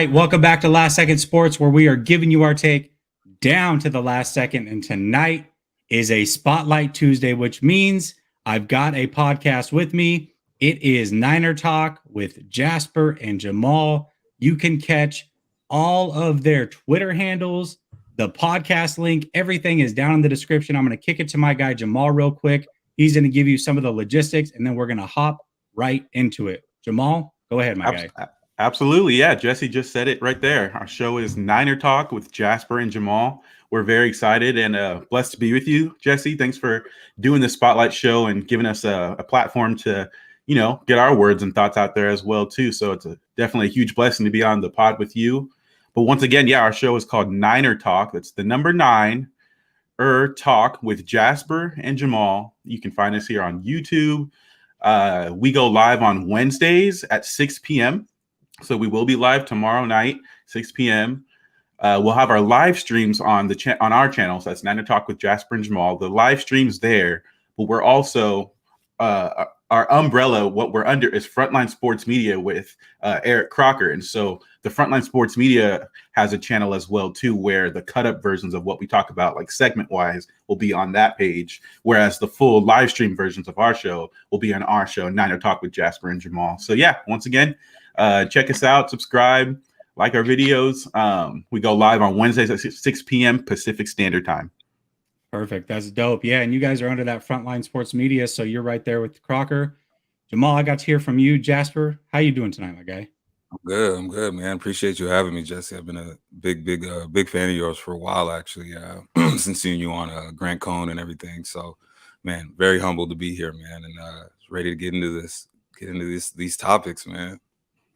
right, welcome back to Last Second Sports, where we are giving you our take down to the last second. And tonight is a Spotlight Tuesday, which means I've got a podcast with me. It is Niner Talk with Jasper and Jamal. You can catch all of their Twitter handles, the podcast link, everything is down in the description. I'm going to kick it to my guy Jamal real quick. He's going to give you some of the logistics, and then we're going to hop right into it. Jamal, go ahead, my guy. Absolutely. Yeah. Jesse just said it right there. Our show is Niner Talk with Jasper and Jamal. We're very excited and blessed to be with you, Jesse. Thanks for doing the Spotlight show and giving us a platform to, get our words and thoughts out there as well, too. So it's definitely a huge blessing to be on the pod with you. But once again, yeah, our show is called Niner Talk. That's the number 9 Talk with Jasper and Jamal. You can find us here on YouTube. We go live on Wednesdays at 6 p.m. So we will be live tomorrow night, 6 p.m. We'll have our live streams on on our channels. That's Niner Talk with Jasper and Jamal. The live streams there, but we're also our umbrella. What we're under is Frontline Sports Media with Eric Crocker, and so the Frontline Sports Media has a channel as well too, where the cut up versions of what we talk about, like segment wise, will be on that page, whereas the full live stream versions of our show will be on our show, Niner Talk with Jasper and Jamal. So yeah, once again. Check us out, subscribe, like our videos. We go live on Wednesdays at 6 p.m. Pacific Standard Time. Perfect. That's dope. Yeah, and you guys are under that Frontline Sports Media, so you're right there with Crocker. Jamal, I got to hear from you. Jasper, how you doing tonight, my guy? I'm good, man. Appreciate you having me, Jesse. I've been a big fan of yours for a while, actually, since seeing you on Grant Cohn and everything. So, man, very humbled to be here, man, and ready to get into these topics, man.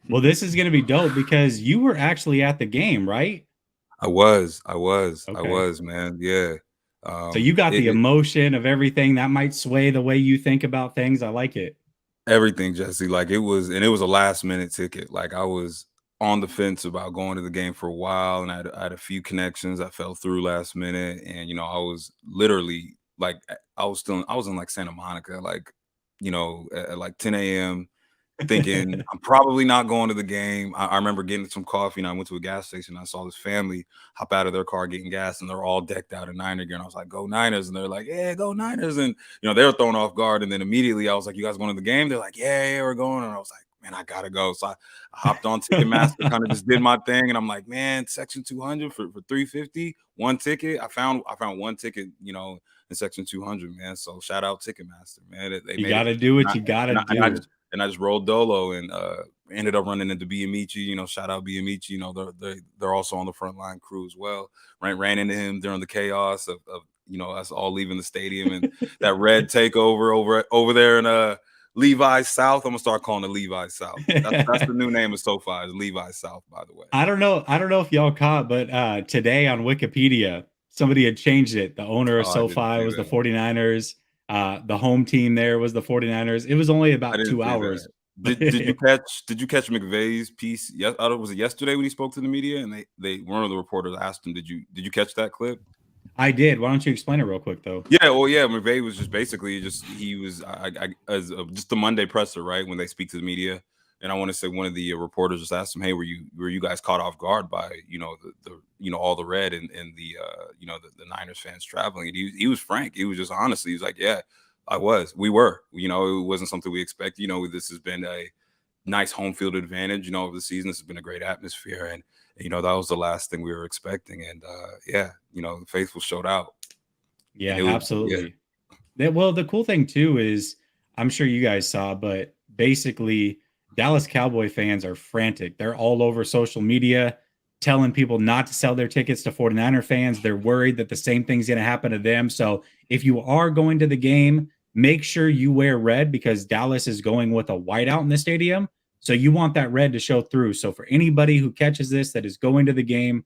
Well, this is going to be dope because you were actually at the game, right? I was, man. Yeah. So you got the emotion of everything that might sway the way you think about things. I like it. Everything, Jesse. Like it was a last minute ticket. Like I was on the fence about going to the game for a while, and I had a few connections. I fell through last minute, and I was literally like I was in like Santa Monica, like at like 10 a.m. thinking I'm probably not going to the game. I remember getting some coffee, and I went to a gas station. And I saw this family hop out of their car getting gas, and they're all decked out in Niner gear. And I was like, "Go Niners!" And they're like, "Yeah, go Niners!" And they were thrown off guard. And then immediately I was like, "You guys going to the game?" They're like, "Yeah, we're going." And I was like, "Man, I gotta go." So I hopped on Ticketmaster, kind of just did my thing, and I'm like, "Man, section 200 for $350, one ticket." I found one ticket, in section 200, man. So shout out Ticketmaster, man. You gotta do what you gotta do. And I just rolled dolo and ended up running into Biamici. Shout out Biamici. They're also on the frontline crew as well. Ran into him during the chaos of us all leaving the stadium and that red takeover over there in Levi's South. I'm gonna start calling it Levi's South. That's the new name of SoFi, Levi's South, by the way. I don't know if y'all caught, but today on Wikipedia, somebody had changed it. The owner of SoFi was the 49ers. The home team there was the 49ers. It was only about 2 hours. Did you catch McVay's piece? Yes, was it yesterday when he spoke to the media? And one of the reporters asked him, "Did you catch that clip?" I did. Why don't you explain it real quick though? Yeah, well, yeah. McVay was just basically he was just the Monday presser, right? When they speak to the media. And I want to say one of the reporters just asked him, "Hey, were you guys caught off guard by all the red and the Niners fans traveling?" And he was frank. He was just honestly, he was like, "Yeah, I was. We were. It wasn't something we expect. This has been a nice home field advantage. Over the season, this has been a great atmosphere, and that was the last thing we were expecting. And the faithful showed out. Yeah, absolutely. Yeah. Well, the cool thing too is I'm sure you guys saw, but basically." Dallas Cowboy fans are frantic. They're all over social media telling people not to sell their tickets to 49er fans. They're worried that the same thing's going to happen to them. So if you are going to the game, make sure you wear red because Dallas is going with a whiteout in the stadium. So you want that red to show through. So for anybody who catches this that is going to the game,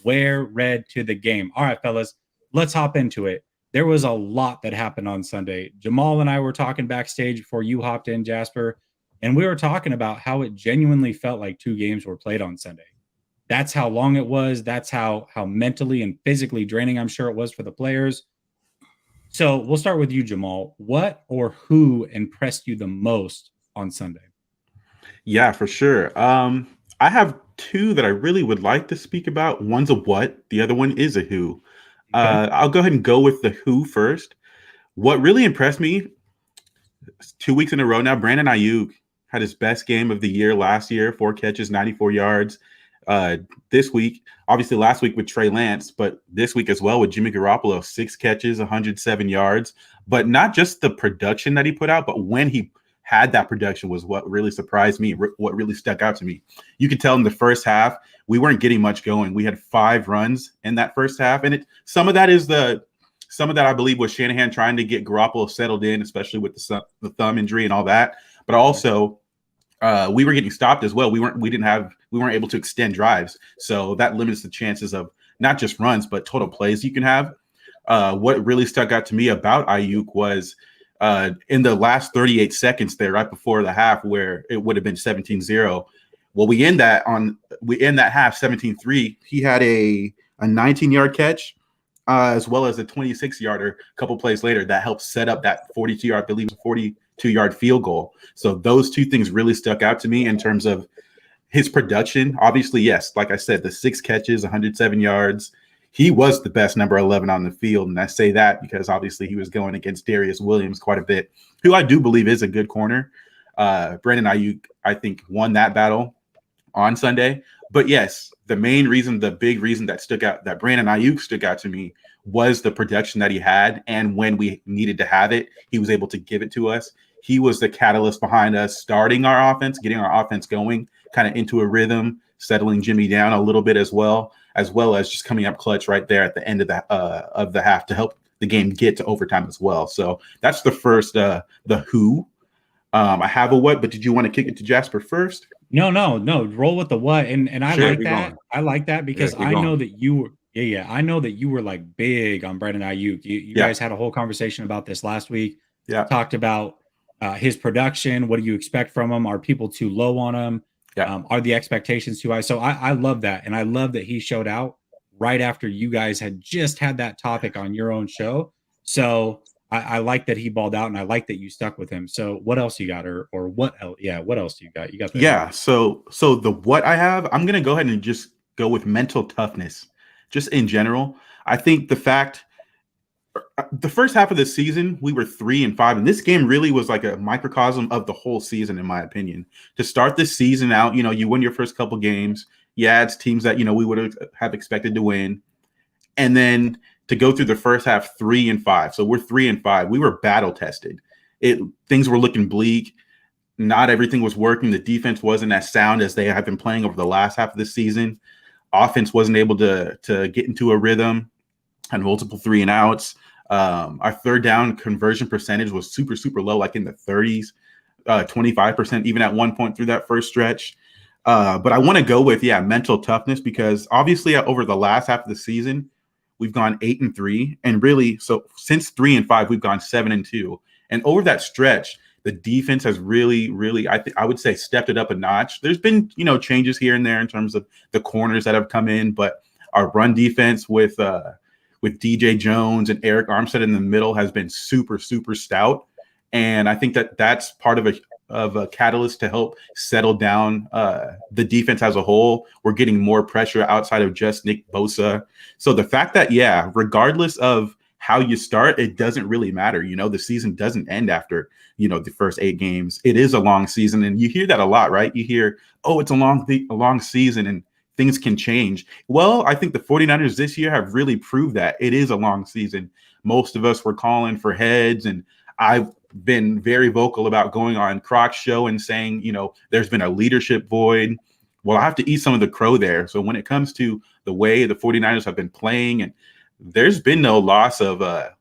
wear red to the game. All right, fellas, let's hop into it. There was a lot that happened on Sunday. Jamal and I were talking backstage before you hopped in, Jasper. And we were talking about how it genuinely felt like 2 games were played on Sunday. That's how long it was. That's how mentally and physically draining I'm sure it was for the players. So we'll start with you, Jamal. What or who impressed you the most on Sunday? Yeah, for sure. I have two that I really would like to speak about. One's a what, the other one is a who. Okay. I'll go ahead and go with the who first. What really impressed me 2 weeks in a row now, Brandon Ayuk had his best game of the year last year, 4 catches, 94 yards. This week, obviously last week with Trey Lance, but this week as well with Jimmy Garoppolo, 6 catches, 107 yards. But not just the production that he put out, but when he had that production was what really surprised me, what really stuck out to me. You could tell in the first half, we weren't getting much going. We had 5 runs in that first half. And some of that I believe was Shanahan trying to get Garoppolo settled in, especially with the thumb injury and all that. But also, we were getting stopped as well. We weren't able to extend drives, so that limits the chances of not just runs but total plays you can have. What really stuck out to me about Ayuk was in the last 38 seconds there, right before the half, where it would have been 17-0. Well, we end that half 17-3. He had a 19-yard catch. As well as a 26-yarder a couple plays later that helped set up that 42-yard field goal. So those two things really stuck out to me in terms of his production. Obviously, yes, like I said, the 6 catches, 107 yards. He was the best number 11 on the field. And I say that because obviously he was going against Darius Williams quite a bit, who I do believe is a good corner. Brandon Ayuk, I think, won that battle on Sunday. But yes, the big reason that Brandon Ayuk stuck out to me was the production that he had. And when we needed to have it, he was able to give it to us. He was the catalyst behind us starting our offense, getting our offense going, kind of into a rhythm, settling Jimmy down a little bit as well as just coming up clutch right there at the end of the half to help the game get to overtime as well. So that's the first, the who. I have a what, but did you want to kick it to Jasper first? No. Roll with the what, and I Sure, like that. going. I like that because I know that you were. Yeah. I know that you were like big on Brandon Ayuk. You guys had a whole conversation about this last week. Yeah. Talked about his production. What do you expect from him? Are people too low on him? Yeah. Are the expectations too high? So I love that, and I love that he showed out right after you guys had just had that topic on your own show. So I like that he balled out, and I like that you stuck with him. So what else you got, or what else? Yeah, what else do you got? You got that. Yeah. So the what I have, I'm gonna go ahead and just go with mental toughness, just in general. I think the first half of the season we were 3-5, and this game really was like a microcosm of the whole season, in my opinion. To start this season out, you win your first couple games. Yeah, it's teams that we would have expected to win, and then to go through the first half 3-5. So we're 3-5. We were battle tested. Things were looking bleak. Not everything was working. The defense wasn't as sound as they have been playing over the last half of the season. Offense wasn't able to get into a rhythm, had multiple 3-and-outs. Our third down conversion percentage was super, super low, like in the 30s, 25%, even at one point through that first stretch. But I want to go with, mental toughness, because obviously over the last half of the season, we've gone 8-3, and really, so since 3-5, we've gone 7-2. And over that stretch, the defense has really, really, I would say, stepped it up a notch. There's been, changes here and there in terms of the corners that have come in, but our run defense with DJ Jones and Eric Armstead in the middle has been super, super stout. And I think that's part of a catalyst to help settle down the defense as a whole. We're getting more pressure outside of just Nick Bosa. So the fact that, regardless of how you start, it doesn't really matter. The season doesn't end after, the first 8 games. It is a long season. And you hear that a lot, right? You hear, it's a long season and things can change. Well, I think the 49ers this year have really proved that it is a long season. Most of us were calling for heads, and I've been very vocal about going on Croc's show and saying, there's been a leadership void. Well, I have to eat some of the crow there. So when it comes to the way the 49ers have been playing, and there's been no loss of the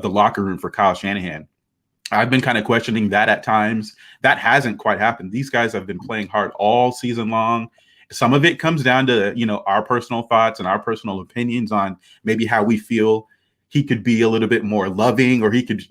locker room for Kyle Shanahan. I've been kind of questioning that at times. That hasn't quite happened. These guys have been playing hard all season long. Some of it comes down to, our personal thoughts and our personal opinions on maybe how we feel he could be a little bit more loving, or he could,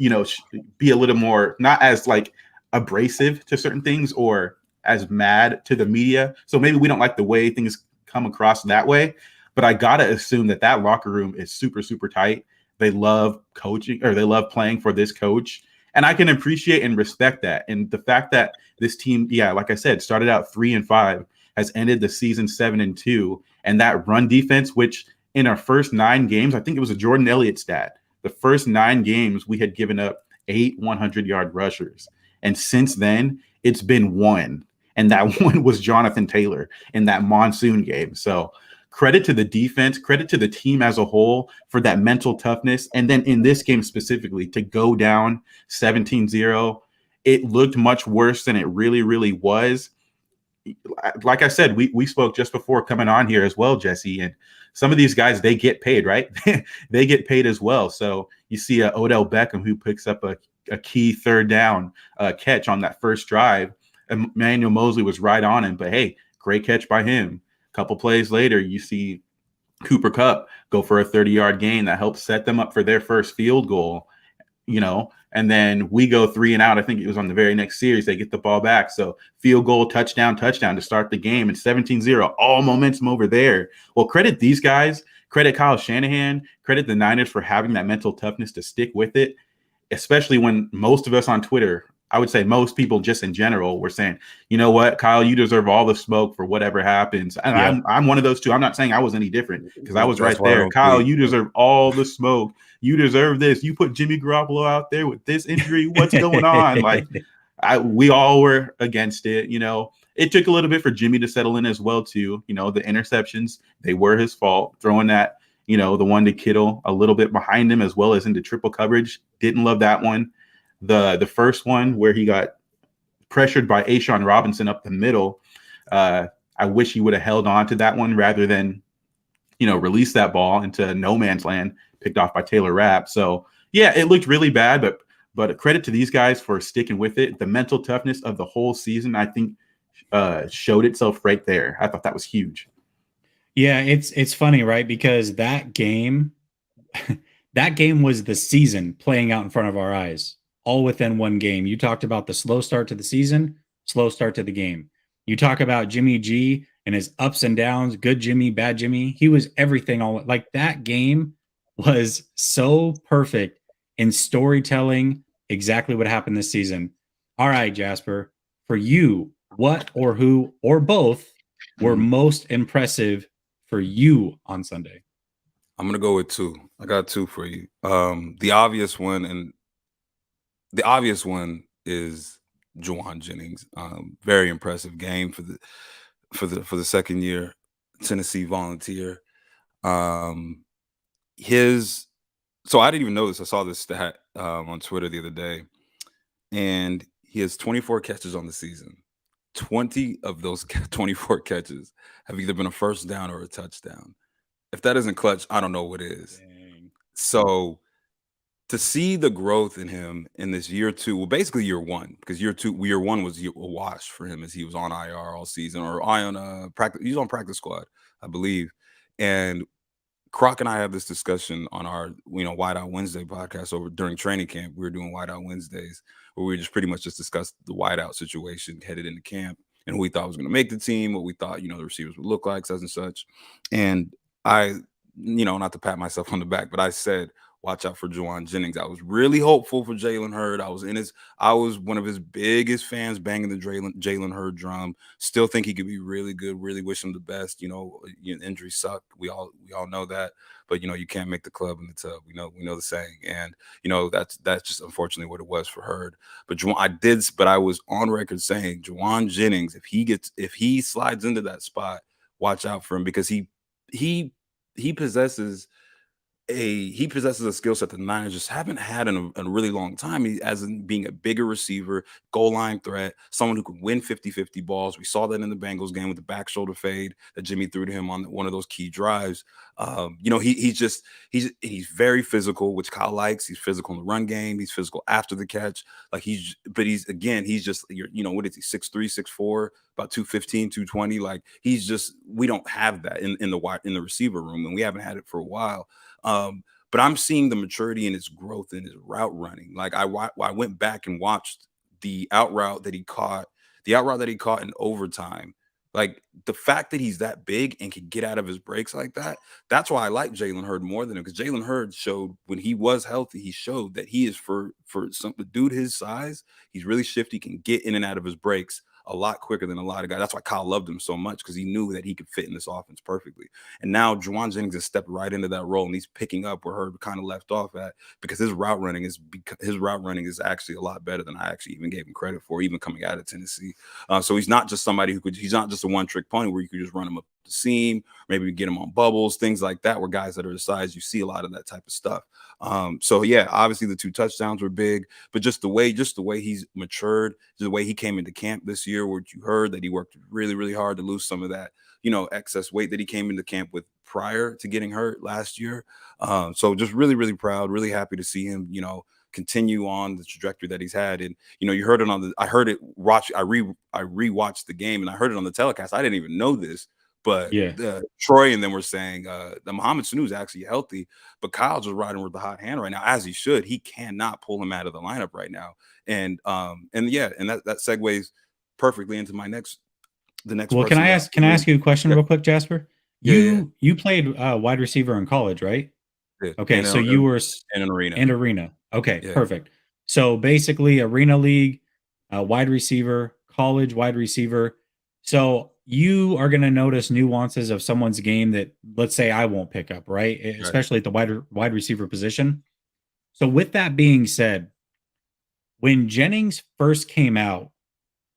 be a little more, not as like abrasive to certain things or as mad to the media. So maybe we don't like the way things come across that way. But I got to assume that locker room is super, super tight. They love coaching, or they love playing for this coach. And I can appreciate and respect that. And the fact that this team, like I said, started out 3-5, has ended the season 7-2. And that run defense, which in our first 9 games, I think it was a Jordan Elliott stat. The first 9 games, we had given up 8 100-yard rushers. And since then, it's been 1. And that one was Jonathan Taylor in that monsoon game. So credit to the defense, credit to the team as a whole for that mental toughness. And then in this game specifically, to go down 17-0, it looked much worse than it really, really was. Like I said, we spoke just before coming on here as well, Jesse, and some of these guys, they get paid, right? They get paid as well. So you see Odell Beckham, who picks up a key third down catch on that first drive. Emmanuel Mosley was right on him, but hey, great catch by him. A couple plays later, you see Cooper Kupp go for a 30-yard gain that helps set them up for their first field goal, and then we go 3 and out. I think it was on the very next series. They get the ball back. So field goal, touchdown to start the game. And 17-0, all momentum over there. Well, credit these guys, credit Kyle Shanahan, credit the Niners for having that mental toughness to stick with it, especially when most of us on Twitter, I would say most people just in general, were saying, you know what, Kyle, you deserve all the smoke for whatever happens. And yeah. I'm one of those two. I'm not saying I was any different because I was right there. Kyle, you deserve all the smoke. You deserve this. You put Jimmy Garoppolo out there with this injury. What's going on? Like, we all were against it. It took a little bit for Jimmy to settle in as well, too. The interceptions, they were his fault. Throwing that, the one to Kittle a little bit behind him as well as into triple coverage. Didn't love that one. The first one where he got pressured by A'Shawn Robinson up the middle, I wish he would have held on to that one rather than, release that ball into no man's land, picked off by Taylor Rapp. So, yeah, it looked really bad, but credit to these guys for sticking with it. The mental toughness of the whole season, I think, showed itself right there. I thought that was huge. Yeah, it's funny, right? Because that game was the season playing out in front of our eyes, all within one game. You talked about the slow start to the season, slow start to the game. You talk about Jimmy G and his ups and downs, good Jimmy, bad Jimmy. He was everything. All like that game was so perfect in storytelling exactly what happened this season. All right, Jasper, for you, what or who or both were most impressive for you on Sunday? I'm going to go with 2. I got 2 for you. The obvious one is Juwan Jennings. Very impressive game for the second year Tennessee Volunteer. So I didn't even know this. I saw this stat on Twitter the other day, and he has 24 catches on the season. 20 of those 24 catches have either been a first down or a touchdown. If that isn't clutch, I don't know what is. Dang. So to see the growth in him in this year 2, well, basically year 1, because year 1 was a wash for him as he was on IR all season, or practice. He was on practice squad, I believe. And Croc and I have this discussion on our, Whiteout Wednesday podcast over during training camp. We were doing Whiteout Wednesdays where we just pretty much just discussed the whiteout situation headed into camp and who we thought was going to make the team, what we thought, the receivers would look like, such and such. And I, not to pat myself on the back, but I said, watch out for Juwan Jennings. I was really hopeful for Jalen Hurd. I was one of his biggest fans, banging the Jalen Hurd drum. Still think he could be really good. Really wish him the best. Injuries suck. We all know that. But you can't make the club in the tub. We know the saying. And that's just unfortunately what it was for Hurd. But I was on record saying Juwan Jennings, if he slides into that spot, watch out for him, because he possesses a skill set that the Niners just haven't had in a really long time. As in being a bigger receiver, goal line threat, someone who can win 50-50 balls. We saw that in the Bengals game with the back shoulder fade that Jimmy threw to him on one of those key drives. He's very physical, which Kyle likes. He's physical in the run game. He's physical after the catch. What is he? 6'3", 6'4", about 215, 220. Like we don't have that in the receiver room, and we haven't had it for a while. But I'm seeing the maturity in his growth in his route running. Like I went back and watched the out route that he caught in overtime. Like the fact that he's that big and can get out of his breaks like that, that's why I like Jalen Hurd more than him, because Jalen Hurd showed when he was healthy, he showed that he is for some dude his size, he's really shifty, can get in and out of his breaks a lot quicker than a lot of guys. That's why Kyle loved him so much, because he knew that he could fit in this offense perfectly. And now Juwan Jennings has stepped right into that role, and he's picking up where Herb kind of left off at, because his route running is actually a lot better than I actually even gave him credit for, even coming out of Tennessee. So he's not just somebody he's not just a one-trick pony where you could just run him up the seam, maybe get him on bubbles, things like that, where guys that are the size, you see a lot of that type of stuff. So yeah, obviously the 2 touchdowns were big, but just the way he's matured, the way he came into camp this year, where you heard that he worked really, really hard to lose some of that, excess weight that he came into camp with prior to getting hurt last year. So just really, really proud, really happy to see him, continue on the trajectory that he's had. And, you heard it I rewatched the game, and I heard it on the telecast. I didn't even know this, but Troy and them were saying that Mohamed Sanu is actually healthy, but Kyle's just riding with the hot hand right now, as he should. He cannot pull him out of the lineup right now. And that segues perfectly into the next. Well, can I ask you a question real quick, Jasper? You played wide receiver in college, right? Yeah. Okay, so you were in an arena. And arena. Okay, perfect. So basically, arena league, wide receiver, college wide receiver. So you are going to notice nuances of someone's game that, let's say, I won't pick up, right? Especially at the wide receiver position. So with that being said, when Jennings first came out,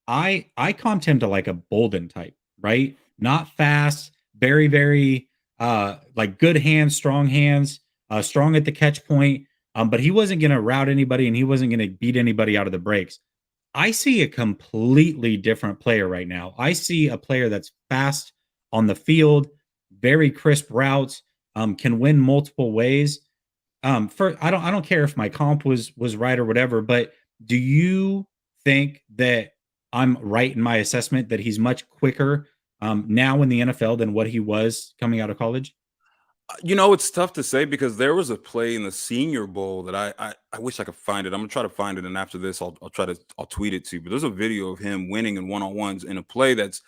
I comped him to like a Bolden type, right? Not fast, very, very like good hands, strong at the catch point. But he wasn't going to route anybody, and he wasn't going to beat anybody out of the breaks. I see a completely different player right now. I see a player that's fast on the field, very crisp routes, can win multiple ways. I don't care if my comp was right or whatever, but do you think that I'm right in my assessment that he's much quicker now in the NFL than what he was coming out of college? It's tough to say, because there was a play in the Senior Bowl that I wish I could find it. I'm gonna try to find it, and after this, I'll tweet it to you. But there's a video of him winning in one-on-ones in a play that's.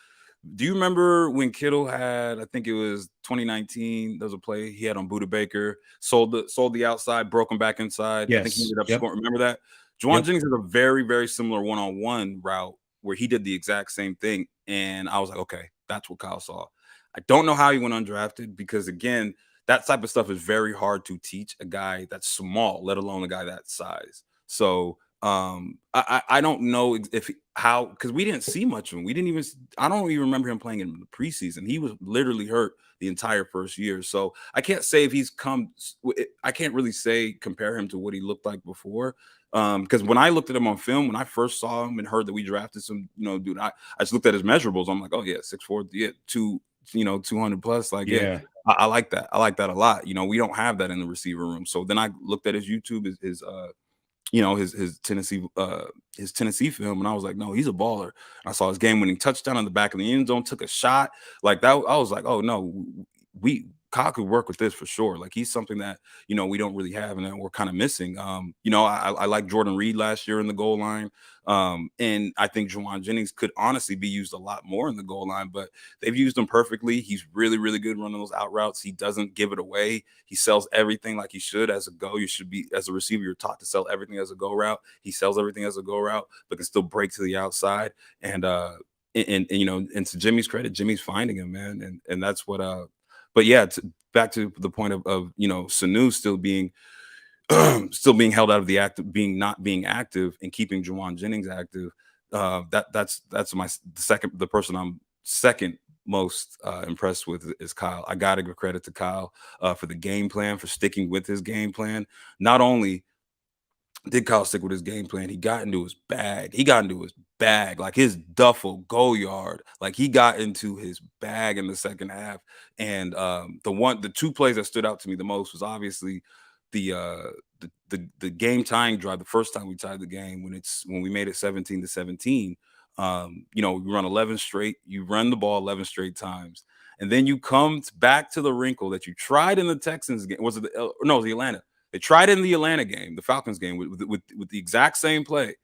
Do you remember when Kittle had? I think it was 2019. There's a play he had on Buda Baker, sold the outside, broke him back inside. Yes. I think he ended up scoring. Remember that? Juwan Jennings is a very, very similar one-on-one route where he did the exact same thing, and I was like, okay, that's what Kyle saw. I don't know how he went undrafted, because again, that type of stuff is very hard to teach a guy that's small, let alone a guy that size. So I don't know because we didn't see much of him. I don't even remember him playing in the preseason. He was literally hurt the entire first year. So I can't say if I can't really compare him to what he looked like before. Because when I looked at him on film, when I first saw him and heard that we drafted some, dude, I just looked at his measurables. I'm like, oh yeah, 6'4", 200 plus. Like, I like that. I like that a lot. We don't have that in the receiver room. So then I looked at his YouTube, his Tennessee film, and I was like, no, he's a baller. I saw his game-winning touchdown on the back of the end zone, took a shot like that. I was like, oh no, Kyle could work with this for sure. Like, he's something that we don't really have, and that we're kind of missing. I like Jordan Reed last year in the goal line, and I think Juwan Jennings could honestly be used a lot more in the goal line, but they've used him perfectly. He's really, really good running those out routes. He doesn't give it away. He sells everything like he should as a go. You should be, as a receiver, you're taught to sell everything as a go route. He sells everything as a go route, but can still break to the outside. And to Jimmy's credit, Jimmy's finding him, man, and that's what. But yeah, back to the point of Sanu still being held out of the active, not being active, and keeping Juwan Jennings active. That's the person I'm second most impressed with is Kyle. I gotta give credit to Kyle for the game plan, for sticking with his game plan. Not only did Kyle stick with his game plan, he got into his bag, like his duffel go yard. Like, he got into his bag in the second half. And the 2 plays that stood out to me the most was obviously the game tying drive, the first time we tied the game, when we made it 17-17. We run 11 straight, you run the ball 11 straight times. And then you come back to the wrinkle that you tried in the Texans game. Was it it was the Atlanta? They tried it in the Atlanta game, the Falcons game, with the exact same play.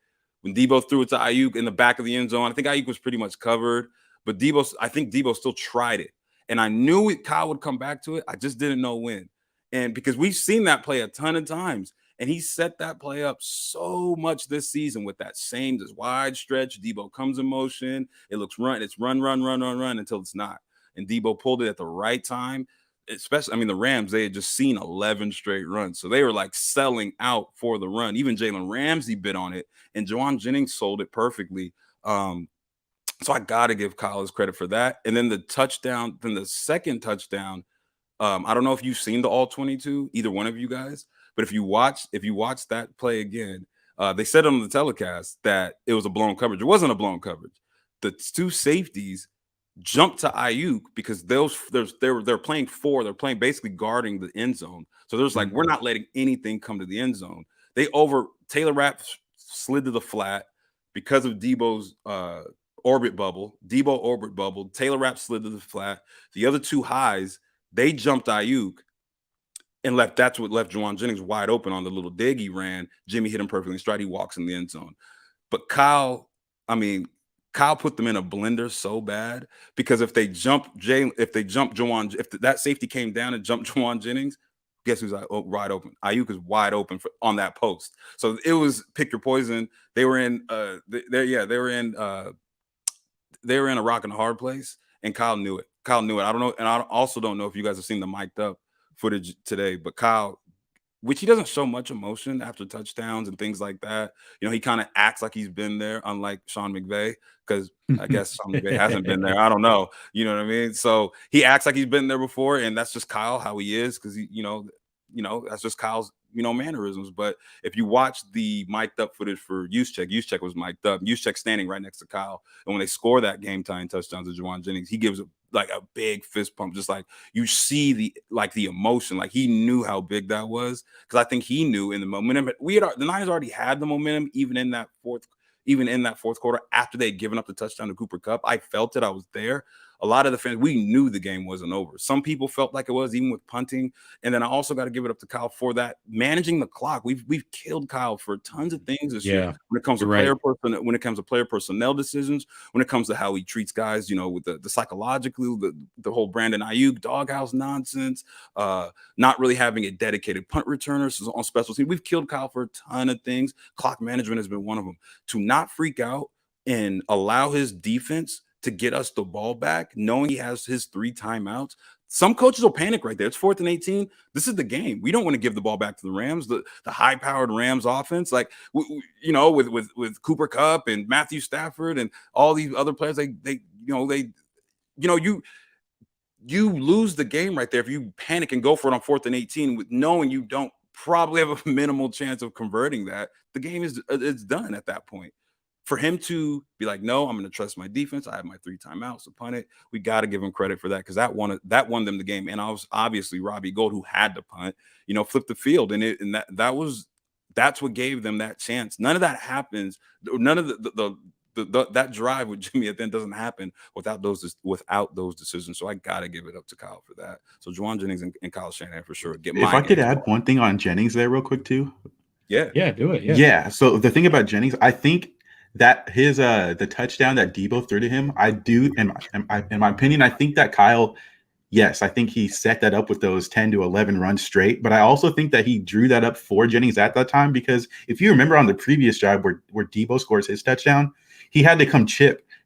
When Deebo threw it to Ayuk in the back of the end zone, I think Ayuk was pretty much covered, but I think Deebo still tried it. And I knew Kyle would come back to it. I just didn't know when. And because we've seen that play a ton of times. And he set that play up so much this season with that this wide stretch. Deebo comes in motion. It's run until it's not. And Deebo pulled it at the right time. Especially, I mean, the Rams, they had just seen 11 straight runs. So they were like selling out for the run. Even Jalen Ramsey bit on it, and Juwan Jennings sold it perfectly. So I got to give Kyle his credit for that. And then the second touchdown, I don't know if you've seen the all 22, either one of you guys, but if you watch that play again, they said on the telecast that it was a blown coverage. It wasn't a blown coverage. The two safeties jumped to Ayuk because they're playing they're playing basically guarding the end zone. So there's like, we're not letting anything come to the end zone. Taylor Rapp slid to the flat because of Deebo's orbit bubble. Deebo orbit bubble. Taylor Rapp slid to the flat. The other two highs, they jumped Ayuk and that's what left Juwan Jennings wide open on the little dig he ran. Jimmy hit him perfectly in stride. He walks in the end zone. But Kyle put them in a blender so bad because if that safety came down and jumped Juwan Jennings, guess who's wide open? Ayuk is wide open on that post. So it was pick your poison. They were in they were in a rock and a hard place, and Kyle knew it. I don't know, and I also don't know if you guys have seen the mic'd up footage today, but Kyle, which he doesn't show much emotion after touchdowns and things like that. You know, he kind of acts like he's been there, unlike Sean McVay, because I guess Sean McVay hasn't been there. I don't know. You know what I mean? So he acts like he's been there before, and that's just Kyle, how he is, because that's just Kyle's, mannerisms. But if you watch the mic'd up footage for Juszczyk was mic'd up. Juszczyk standing right next to Kyle. And when they score that game-tying touchdown to Juwan Jennings, he gives a big fist pump, just like you see the emotion, like he knew how big that was. Because I think he knew in the momentum. The Niners already had the momentum, even in that fourth quarter after they'd given up the touchdown to Cooper Kupp. I felt it. I was there. A lot of the fans, we knew the game wasn't over. Some people felt like it was, even with punting. And then I also got to give it up to Kyle for that managing the clock. We've killed Kyle for tons of things this year when it comes to player personnel decisions, when it comes to how he treats guys, with the psychologically, the whole Brandon Ayuk doghouse nonsense, not really having a dedicated punt returner on special teams. We've killed Kyle for a ton of things. Clock management has been one of them. To not freak out and allow his defense to get us the ball back, knowing he has his 3 timeouts. Some coaches will panic right there. It's 4th and 18. This is the game. We don't want to give the ball back to the Rams, the high-powered Rams offense. Like, with Cooper Kupp and Matthew Stafford and all these other players, you lose the game right there if you panic and go for it on 4th and 18 with knowing you don't probably have a minimal chance of converting that. The game it's done at that point. For him to be like, no, I'm going to trust my defense. I have my 3 timeouts to punt it. We got to give him credit for that, because that won them the game. And I was obviously Robbie Gould, who had to punt, flipped the field, and that's what gave them that chance. None of that happens. None of that drive with Jimmy at the end doesn't happen without those decisions. So I got to give it up to Kyle for that. So Juwan Jennings and Kyle Shanahan for sure. If I could add one thing on Jennings there real quick too. Yeah, do it. Yeah. So the thing about Jennings, I think that his the touchdown that Deebo threw to him, I do, in my opinion, I think that Kyle, yes, I think he set that up with those 10 to 11 runs straight. But I also think that he drew that up for Jennings at that time, because if you remember on the previous drive where Deebo scores his touchdown, he had to come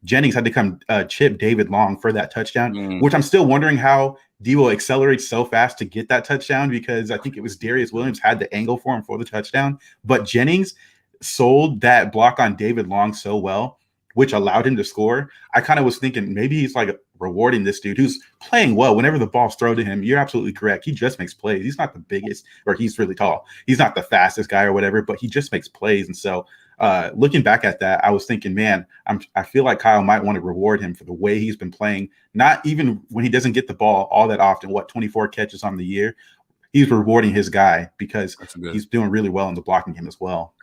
Jennings had to come chip David Long for that touchdown, which I'm still wondering how Deebo accelerates so fast to get that touchdown, because I think it was Darius Williams had the angle for him for the touchdown. But Jennings sold that block on David Long so well, which allowed him to score. I kind of was thinking maybe he's like rewarding this dude who's playing well. Whenever the ball's thrown to him, you're absolutely correct. He just makes plays. He's not the biggest, or he's really tall. He's not the fastest guy or whatever, but he just makes plays. And so looking back at that, I was thinking, man, I feel like Kyle might want to reward him for the way he's been playing. Not even when he doesn't get the ball all that often, 24 catches on the year. He's rewarding his guy because he's doing really well in the blocking game as well.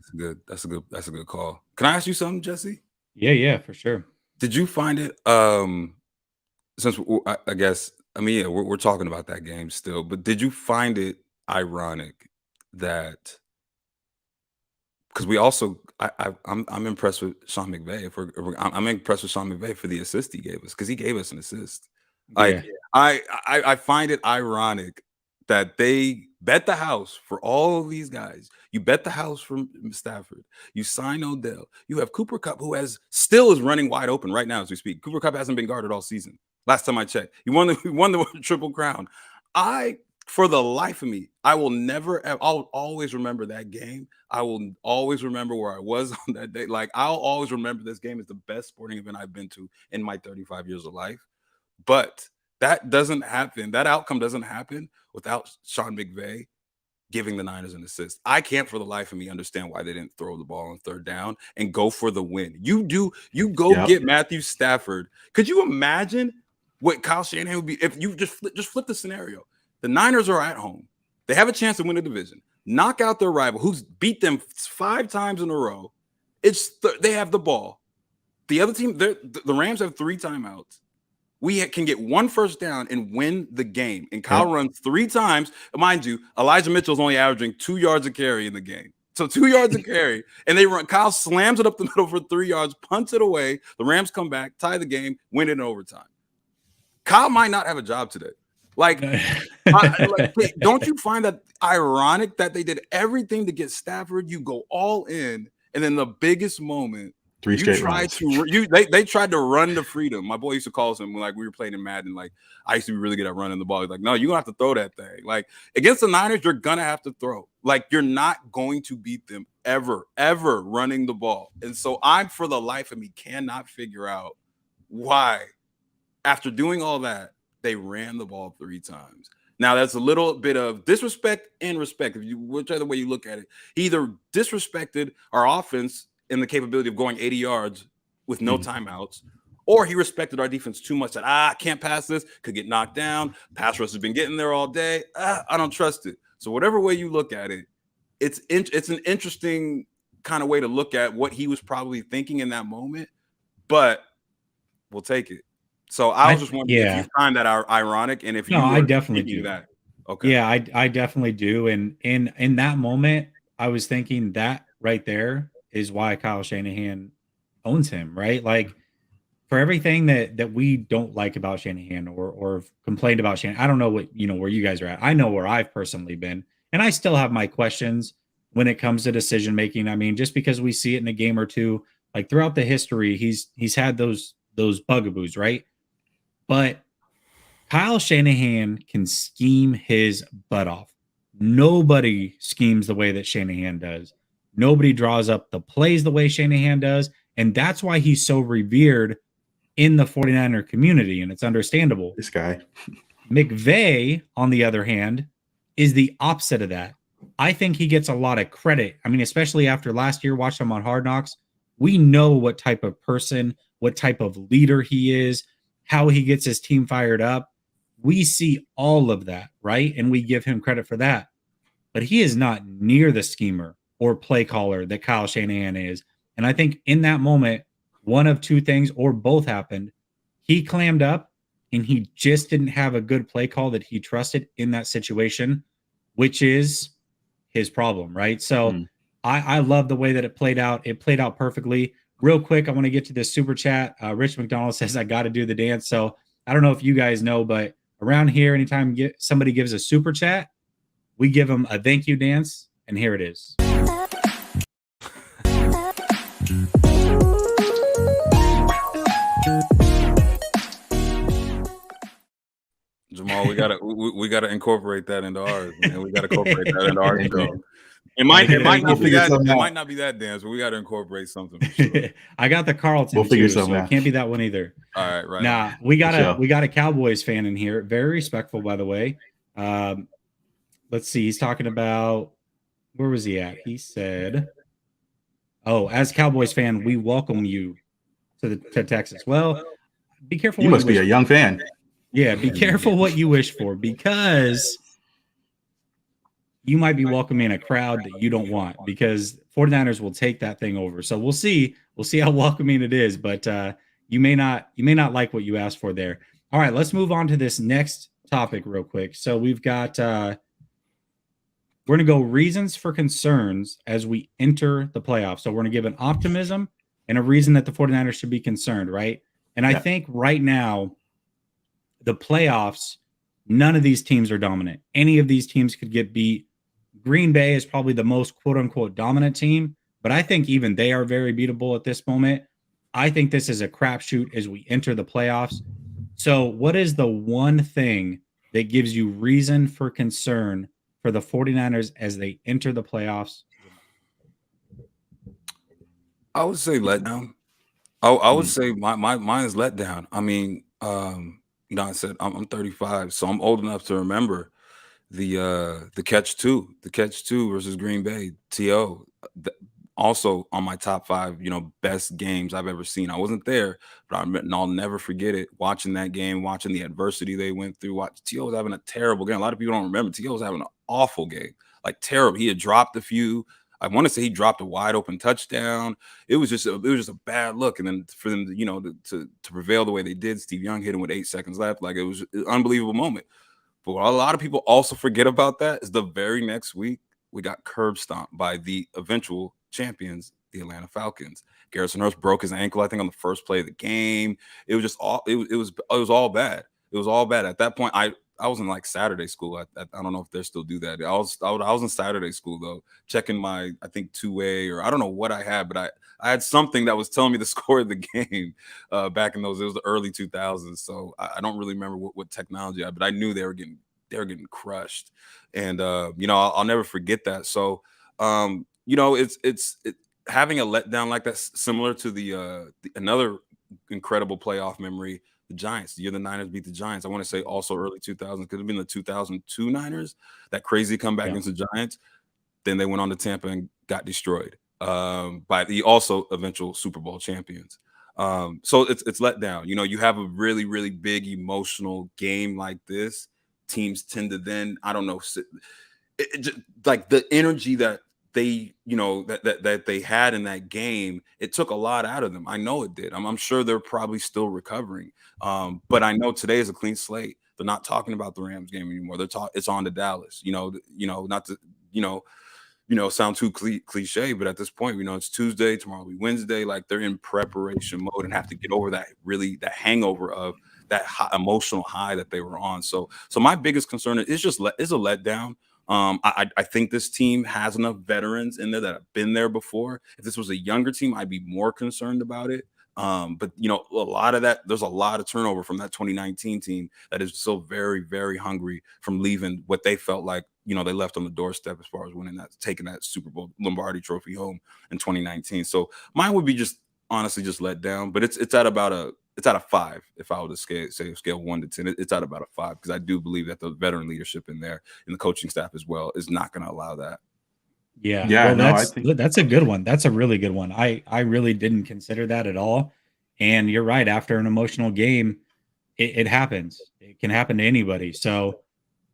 That's a good call. Can I ask you something, Jesse? Yeah, for sure. Did you find it? Since I guess, we're talking about that game still, but did you find it ironic that? Because we also, I'm impressed with Sean McVay. I'm impressed with Sean McVay for the assist he gave us, because he gave us an assist. Like, I find it ironic that they Bet the house for all of these guys. You bet the house from Stafford. You sign Odell. You have Cooper Kupp, who still is running wide open right now as we speak. Cooper Kupp hasn't been guarded all season. Last time I checked, he won the Triple Crown. For the life of me, I'll always remember that game. I will always remember where I was on that day. Like, I'll always remember this game as the best sporting event I've been to in my 35 years of life. But that doesn't happen. That outcome doesn't happen without Sean McVay giving the Niners an assist. I can't for the life of me understand why they didn't throw the ball on third down and go for the win. You get Matthew Stafford. Could you imagine what Kyle Shanahan would be if you just flip the scenario? The Niners are at home. They have a chance to win the division. Knock out their rival who's beat them 5 times in a row. They have the ball. The other team, the Rams have 3 timeouts. We can get 1 first down and win the game. And Kyle runs 3 times. Mind you, Elijah Mitchell's only averaging 2 yards a carry in the game. So 2 yards a carry. And they run. Kyle slams it up the middle for 3 yards, punts it away. The Rams come back, tie the game, win it in overtime. Kyle might not have a job today. Don't you find that ironic that they did everything to get Stafford? You go all in, and then the biggest moment, 3 straight runs. They tried to run to freedom. My boy used to call him when we were playing in Madden. Like, I used to be really good at running the ball. He's like, no, you're gonna have to throw that thing. Like, against the Niners, you're gonna have to throw. Like, you're not going to beat them ever running the ball. And so I'm, for the life of me, cannot figure out why, after doing all that, they ran the ball 3 times. Now, that's a little bit of disrespect and respect, whichever way you look at it. He either disrespected our offense and the capability of going 80 yards with no timeouts, or he respected our defense too much that, I can't pass this, could get knocked down. Pass rush has been getting there all day. I don't trust it. So whatever way you look at it, it's an interesting kind of way to look at what he was probably thinking in that moment, but we'll take it. So I was just wondering if you find that ironic, and if I definitely do that. Okay. Yeah, I definitely do. And in that moment, I was thinking that right there is why Kyle Shanahan owns him, right? Like, for everything that we don't like about Shanahan or complained about Shanahan, I don't know where you guys are at. I know where I've personally been, and I still have my questions when it comes to decision making. I mean, just because we see it in a game or two, like throughout the history, he's had those bugaboos, right? But Kyle Shanahan can scheme his butt off. Nobody schemes the way that Shanahan does. Nobody draws up the plays the way Shanahan does. And that's why he's so revered in the 49er community. And it's understandable. This guy. McVay, on the other hand, is the opposite of that. I think he gets a lot of credit. I mean, especially after last year, watched him on Hard Knocks. We know what type of person, what type of leader he is, how he gets his team fired up. We see all of that, right? And we give him credit for that. But he is not near the schemer or play caller that Kyle Shanahan is. And I think in that moment, one of 2 things or both happened. He clammed up and he just didn't have a good play call that he trusted in that situation, which is his problem, right? So I love the way that it played out. It played out perfectly. Real quick, I want to get to this super chat. Rich McDonald says, I got to do the dance. So I don't know if you guys know, but around here, anytime somebody gives a super chat, we give them a thank you dance. And here it is. Jamal, we gotta incorporate that into ours, man. We gotta incorporate that into our show. It might not be that dance, but we got to incorporate something. For sure. I got the Carlton too, so it can't be that one either. All right, right. Nah, we got a Cowboys fan in here. Very respectful, by the way. Let's see. He's talking about, where was he at? He said, "Oh, as Cowboys fan, we welcome you to Texas." Well, be careful. You must be a young fan. Yeah, be careful what you wish for, because you might be welcoming a crowd that you don't want, because 49ers will take that thing over. So we'll see. We'll see how welcoming it is, but you may not like what you asked for there. All right, let's move on to this next topic real quick. So we've got we're going to go reasons for concerns as we enter the playoffs. So we're going to give an optimism and a reason that the 49ers should be concerned, right? And I think right now the playoffs None of these teams are dominant. Any of these teams could get beat. Green Bay is probably the most quote unquote dominant team, but I think even they are very beatable at this moment. I think this is a crapshoot as we enter the playoffs. So, what is the one thing that gives you reason for concern for the 49ers as they enter the playoffs? I would say letdown. I would say mine is letdown. I mean, I said I'm 35, so I'm old enough to remember the catch two versus Green Bay. Also on my top 5, best games I've ever seen. I wasn't there, but I'll never forget it. Watching that game, watching the adversity they went through. T.O. was having a terrible game. A lot of people don't remember. T.O. was having an awful game, like terrible. He had dropped a few. I want to say he dropped a wide open touchdown. It was just a bad look. And then for them, to prevail the way they did, Steve Young hit him with 8 seconds left. Like, it was an unbelievable moment. But what a lot of people also forget about that is the very next week we got curb stomped by the eventual champions, the Atlanta Falcons. Garrison Hurst broke his ankle, I think, on the first play of the game. It was just all it was all bad. It was all bad. At that point, I was in like Saturday school. I don't know if they still do that. I was in Saturday school though, checking my, I think, 2A, or I don't know what I had, but I had something that was telling me the score of the game back in those. It was the early 2000s, so I don't really remember what technology I had, but I knew they were getting crushed, and I'll never forget that. So it's having a letdown like that, similar to the another incredible playoff memory. The Giants, the year the Niners beat the Giants. I want to say also early 2000s, could have been the 2002 Niners, that crazy comeback against the Giants. Then they went on to Tampa and got destroyed by the also eventual Super Bowl champions. So it's let down. You have a really, really big emotional game like this. Teams tend to then, I don't know, like the energy that they, that they had in that game, it took a lot out of them. I know it did. I'm sure they're probably still recovering. But I know today is a clean slate. They're not talking about the Rams game anymore. It's on to Dallas. Not to sound too cliche, but at this point, it's Tuesday, tomorrow will be Wednesday. Like, they're in preparation mode and have to get over that hangover of that emotional high that they were on. So my biggest concern is a letdown. I think this team has enough veterans in there that have been there before. If this was a younger team, I'd be more concerned about it. But a lot of that, there's a lot of turnover from that 2019 team that is so very, very hungry from leaving what they felt like, they left on the doorstep as far as taking that Super Bowl Lombardi trophy home in 2019. So mine would be honestly just let down, but it's at a 5. If I were to scale 1 to 10, it's at about a 5, because I do believe that the veteran leadership in there and the coaching staff as well is not going to allow that. Yeah. Well, that's a good one. That's a really good one. I really didn't consider that at all. And you're right. After an emotional game, it happens. It can happen to anybody. So,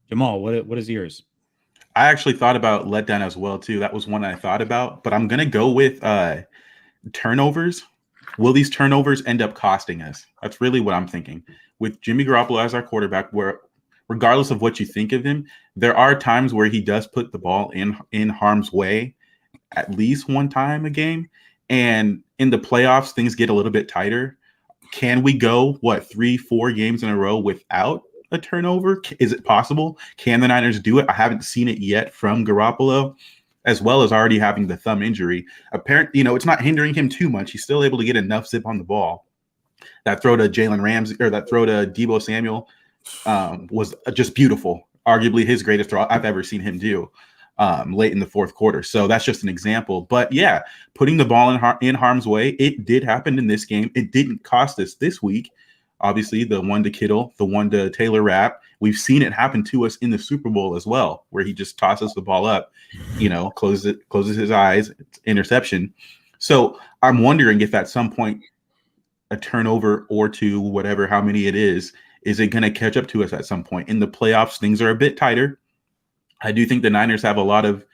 Jamal, what is yours? I actually thought about letdown as well too. That was one I thought about, but I'm gonna go with turnovers. Will these turnovers end up costing us? That's really what I'm thinking. With Jimmy Garoppolo as our quarterback, where regardless of what you think of him, there are times where he does put the ball in harm's way at least one time a game. And in the playoffs, things get a little bit tighter. Can we go, 3-4 games in a row without a turnover? Is it possible? Can the Niners do it? I haven't seen it yet from Garoppolo, as well as already having the thumb injury. Apparently, it's not hindering him too much. He's still able to get enough zip on the ball. That throw to Jalen Ramsey, or that throw to Deebo Samuel, was just beautiful. Arguably his greatest throw I've ever seen him do late in the fourth quarter. So that's just an example. But yeah, putting the ball in harm's way, it did happen in this game. It didn't cost us this week. Obviously, the one to Kittle, the one to Taylor Rapp. We've seen it happen to us in the Super Bowl as well, where he just tosses the ball up, closes his eyes, interception. So I'm wondering if at some point a turnover or two, whatever, how many it is it going to catch up to us at some point? In the playoffs, things are a bit tighter. I do think the Niners have a lot of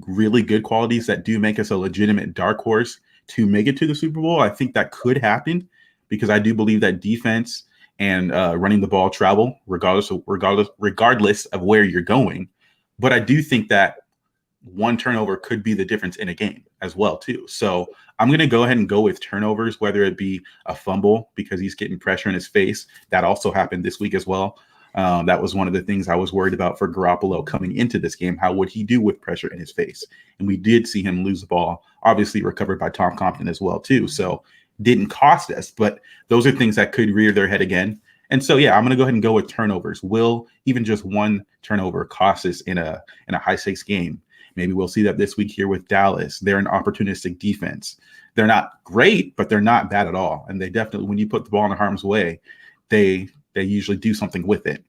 really good qualities that do make us a legitimate dark horse to make it to the Super Bowl. I think that could happen, because I do believe that defense and running the ball travel regardless of where you're going. But I do think that one turnover could be the difference in a game as well too. So I'm going to go ahead and go with turnovers, whether it be a fumble because he's getting pressure in his face. That also happened this week as well. That was one of the things I was worried about for Garoppolo coming into this game. How would he do with pressure in his face? And we did see him lose the ball, obviously recovered by Tom Compton as well, too. So didn't cost us, but those are things that could rear their head again. And so, yeah, I'm going to go ahead and go with turnovers. Will even just one turnover cost us in a high stakes game? Maybe we'll see that this week here with Dallas. They're an opportunistic defense. They're not great, but they're not bad at all. And they definitely, when you put the ball in harm's way, they usually do something with it,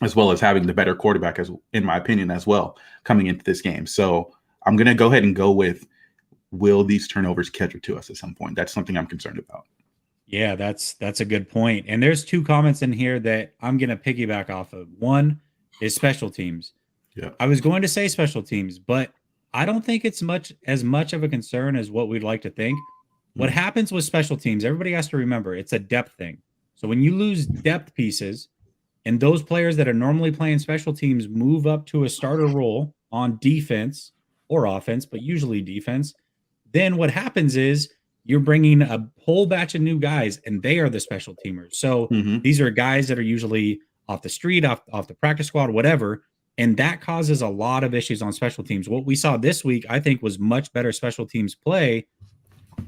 as well as having the better quarterback, as in my opinion, as well, coming into this game. So I'm going to go ahead and go with, will these turnovers catch up to us at some point? That's something I'm concerned about. Yeah, that's a good point. And there's two comments in here that I'm going to piggyback off of. One is special teams. Yeah. I was going to say special teams, but I don't think it's as much of a concern as what we'd like to think. What happens with special teams, everybody has to remember, it's a depth thing. So when you lose depth pieces and those players that are normally playing special teams move up to a starter role on defense or offense, but usually defense, then what happens is you're bringing a whole batch of new guys and they are the special teamers. So these are guys that are usually off the street, off the practice squad, whatever. And that causes a lot of issues on special teams. What we saw this week, I think, was much better special teams play,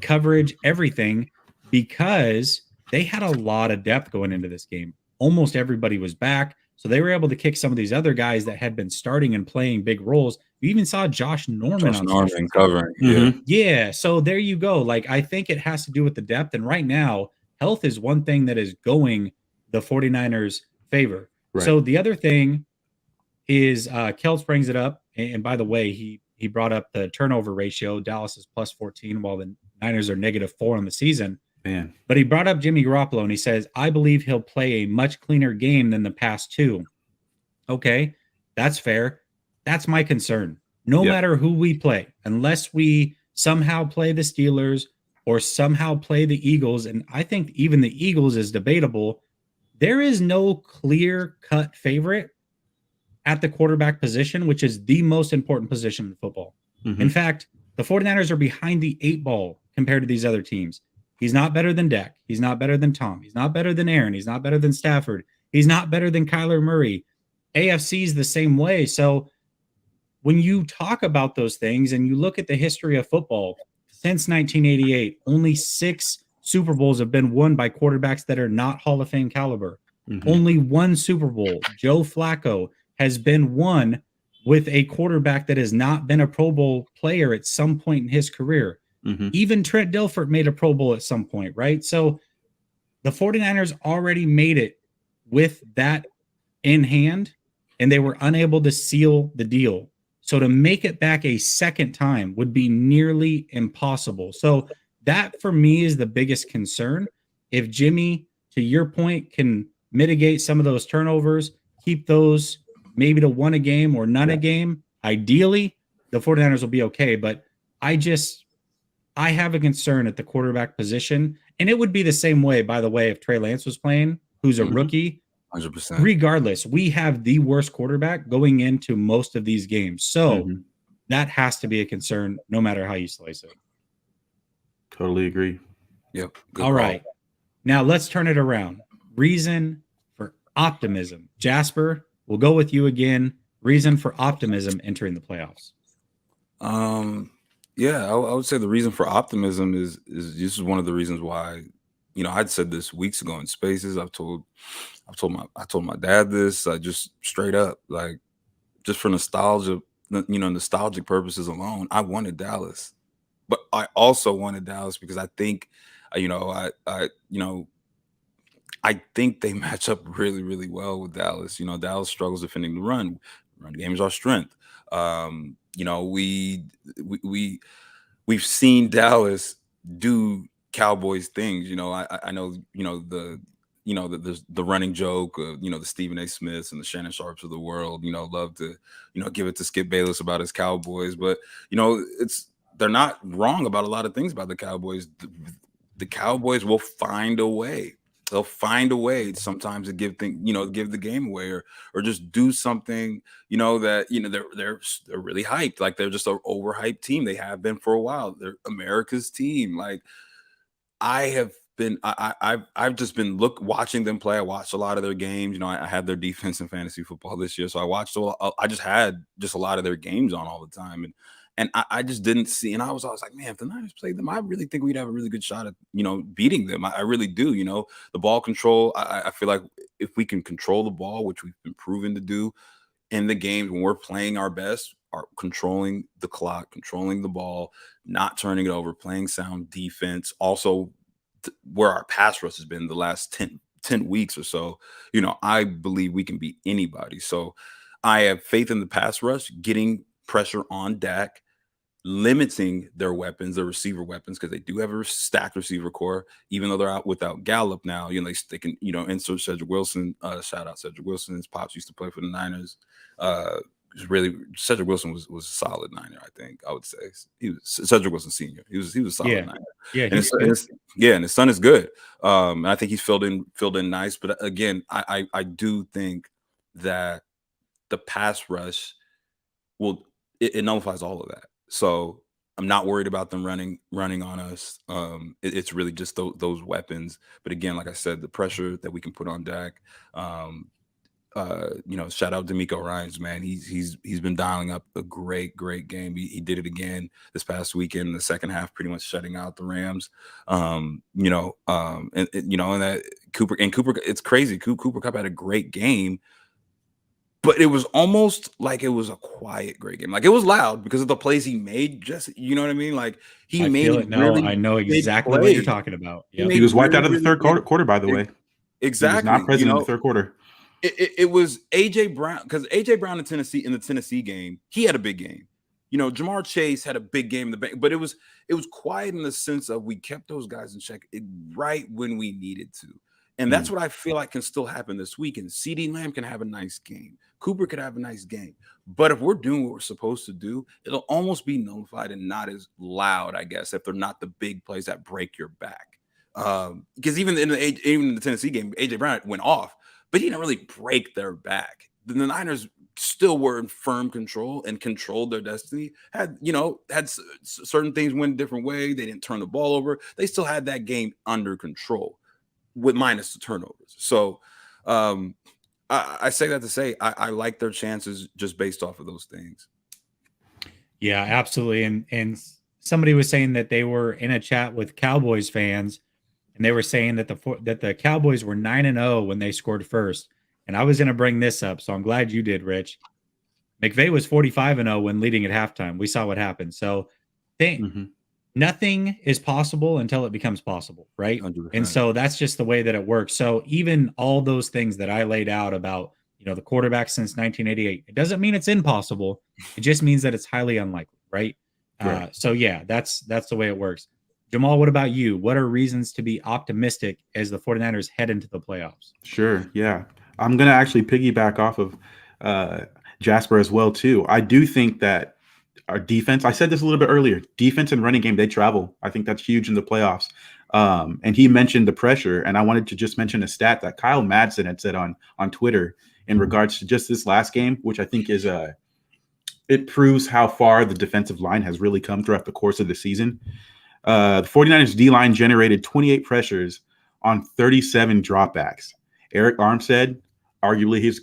coverage, everything, because they had a lot of depth going into this game. Almost everybody was back. So they were able to kick some of these other guys that had been starting and playing big roles. You even saw Josh Norman covering. Yeah. So there you go. Like, I think it has to do with the depth. And right now, health is one thing that is going the 49ers' favor. Right. So the other thing is Kels brings it up. And by the way, he brought up the turnover ratio. Dallas is plus 14, while the Niners are -4 on the season. Man. But he brought up Jimmy Garoppolo, and he says, I believe he'll play a much cleaner game than the past two. Okay, that's fair. That's my concern. No matter who we play, unless we somehow play the Steelers or somehow play the Eagles, and I think even the Eagles is debatable, there is no clear-cut favorite at the quarterback position, which is the most important position in football. In fact, the 49ers are behind the 8 ball compared to these other teams. He's not better than Dak. He's not better than Tom. He's not better than Aaron. He's not better than Stafford. He's not better than Kyler Murray. AFC is the same way. So when you talk about those things and you look at the history of football, since 1988, only 6 Super Bowls have been won by quarterbacks that are not Hall of Fame caliber. Only 1 Super Bowl, Joe Flacco, has been won with a quarterback that has not been a Pro Bowl player at some point in his career. Even Trent Dilfer made a Pro Bowl at some point, right? So the 49ers already made it with that in hand, and they were unable to seal the deal. So to make it back a second time would be nearly impossible. So that, for me, is the biggest concern. If Jimmy, to your point, can mitigate some of those turnovers, keep those maybe to 1 a game or none a game, ideally, the 49ers will be okay. But I have a concern at the quarterback position, and it would be the same way, by the way, if Trey Lance was playing, who's a rookie. 100%. Regardless, we have the worst quarterback going into most of these games. So that has to be a concern no matter how you slice it. Totally agree. Yep. All right. Now let's turn it around. Reason for optimism. Jasper, we'll go with you again. Reason for optimism entering the playoffs. Yeah, I would say the reason for optimism is this is one of the reasons why, I'd said this weeks ago in Spaces. I told my dad this, just straight up, like, just for nostalgia, nostalgic purposes alone, I wanted Dallas, but I also wanted Dallas because I think, I think they match up really, really well with Dallas. Dallas struggles defending the run. Run game is our strength. We've seen Dallas do Cowboys things. I know, the running joke of, the Stephen A. Smiths and the Shannon Sharps of the world, love to, give it to Skip Bayless about his Cowboys. But, they're not wrong about a lot of things about the Cowboys. The Cowboys will find a way. They'll find a way sometimes to give the game away or just do something, that, they're really hyped. Like, they're just an overhyped team. They have been for a while. They're America's team. Like, I been I've just been watching them play. I watched a lot of their games. You know, I had their defense in fantasy football this year, so I watched. I just had a lot of their games on all the time, and I just didn't see. And I was like, man, if the Niners played them, I really think we'd have a really good shot at beating them. I really do. You know, the ball control. I feel like if we can control the ball, which we've been proven to do in the games when we're playing our best, are controlling the clock, controlling the ball, not turning it over, playing sound defense. Also, where our pass rush has been the last 10 weeks or so, I believe we can beat anybody. So I have faith in the pass rush, getting pressure on Dak, limiting their weapons, their receiver weapons, because they do have a stacked receiver core, even though they're out without Gallup now. They can, insert Cedric Wilson. Shout out Cedric Wilson. His pops used to play for the Niners. Really, Cedric Wilson was a solid Niner. I think I would say he was Cedric Wilson Senior. He was a solid Niner. Yeah, and his son is good. And I think he's filled in nice. But again, I do think that the pass rush it nullifies all of that. So I'm not worried about them running on us. It's really just those weapons. But again, like I said, the pressure that we can put on Dak. Shout out D'Amico Ryans, man. He's been dialing up a great game. He did it again this past weekend in the second half, pretty much shutting out the Rams. And that Cooper, it's crazy. Cooper Kupp had a great game, but it was almost like it was a quiet great game. Like, it was loud because of the plays he made. Just, you know what I mean? Like, he made it. No, I know exactly what you're talking about. Yep. He was wiped out of the third quarter, by the way. Exactly. He was not present in the third quarter. It was AJ Brown, because AJ Brown in the Tennessee game, he had a big game. Jamar Chase had a big game in the bank, but it was quiet in the sense of we kept those guys in check right when we needed to. And that's what I feel like can still happen this week. And CeeDee Lamb can have a nice game. Cooper could have a nice game. But if we're doing what we're supposed to do, it'll almost be nullified and not as loud, I guess, if they're not the big plays that break your back. Because even in the Tennessee game, AJ Brown went off, but he didn't really break their back. The Niners still were in firm control and controlled their destiny. Had certain things went a different way. They didn't turn the ball over. They still had that game under control with minus the turnovers. So I say that to say I like their chances just based off of those things. Yeah, absolutely. And somebody was saying that they were in a chat with Cowboys fans, and they were saying that the Cowboys were 9-0 when they scored first. And I was going to bring this up, so I'm glad you did, Rich. McVay was 45-0 when leading at halftime. We saw what happened. So nothing is possible until it becomes possible, right? 100%. And so that's just the way that it works. So even all those things that I laid out about, the quarterback since 1988, it doesn't mean it's impossible. It just means that it's highly unlikely, right? So yeah, that's the way it works. Jamal, what about you? What are reasons to be optimistic as the 49ers head into the playoffs? Sure. Yeah. I'm going to actually piggyback off of Jasper as well, too. I do think that our defense, I said this a little bit earlier, defense and running game, they travel. I think that's huge in the playoffs. And he mentioned the pressure, and I wanted to just mention a stat that Kyle Madsen had said on Twitter in regards to just this last game, which I think is it proves how far the defensive line has really come throughout the course of the season. The 49ers D-line generated 28 pressures on 37 dropbacks. Eric Armstead, arguably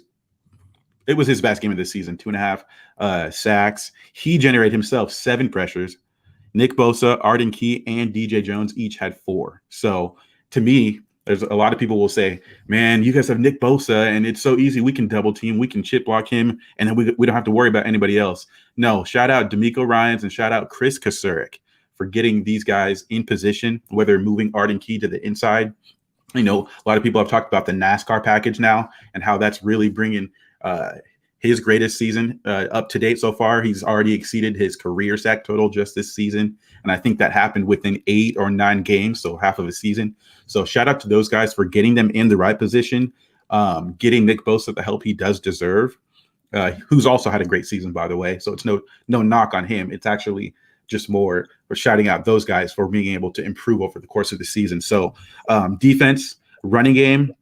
it was his best game of the season, 2.5 sacks. He generated himself 7 pressures. Nick Bosa, Arden Key, and DJ Jones each had 4. So to me, there's a lot of people will say, man, you guys have Nick Bosa, and it's so easy. We can double team. We can chip block him, and then we don't have to worry about anybody else. No, shout out D'Amico Ryans and shout out Chris Kasurek for getting these guys in position, whether moving Arden Key to the inside. A lot of people have talked about the NASCAR package now and how that's really bringing his greatest season up to date so far. He's already exceeded his career sack total just this season. And I think that happened within 8 or 9 games, so half of a season. So shout out to those guys for getting them in the right position, getting Nick Bosa the help he does deserve, who's also had a great season, by the way. So it's no knock on him. It's actually just more for shouting out those guys for being able to improve over the course of the season. So defense, running game,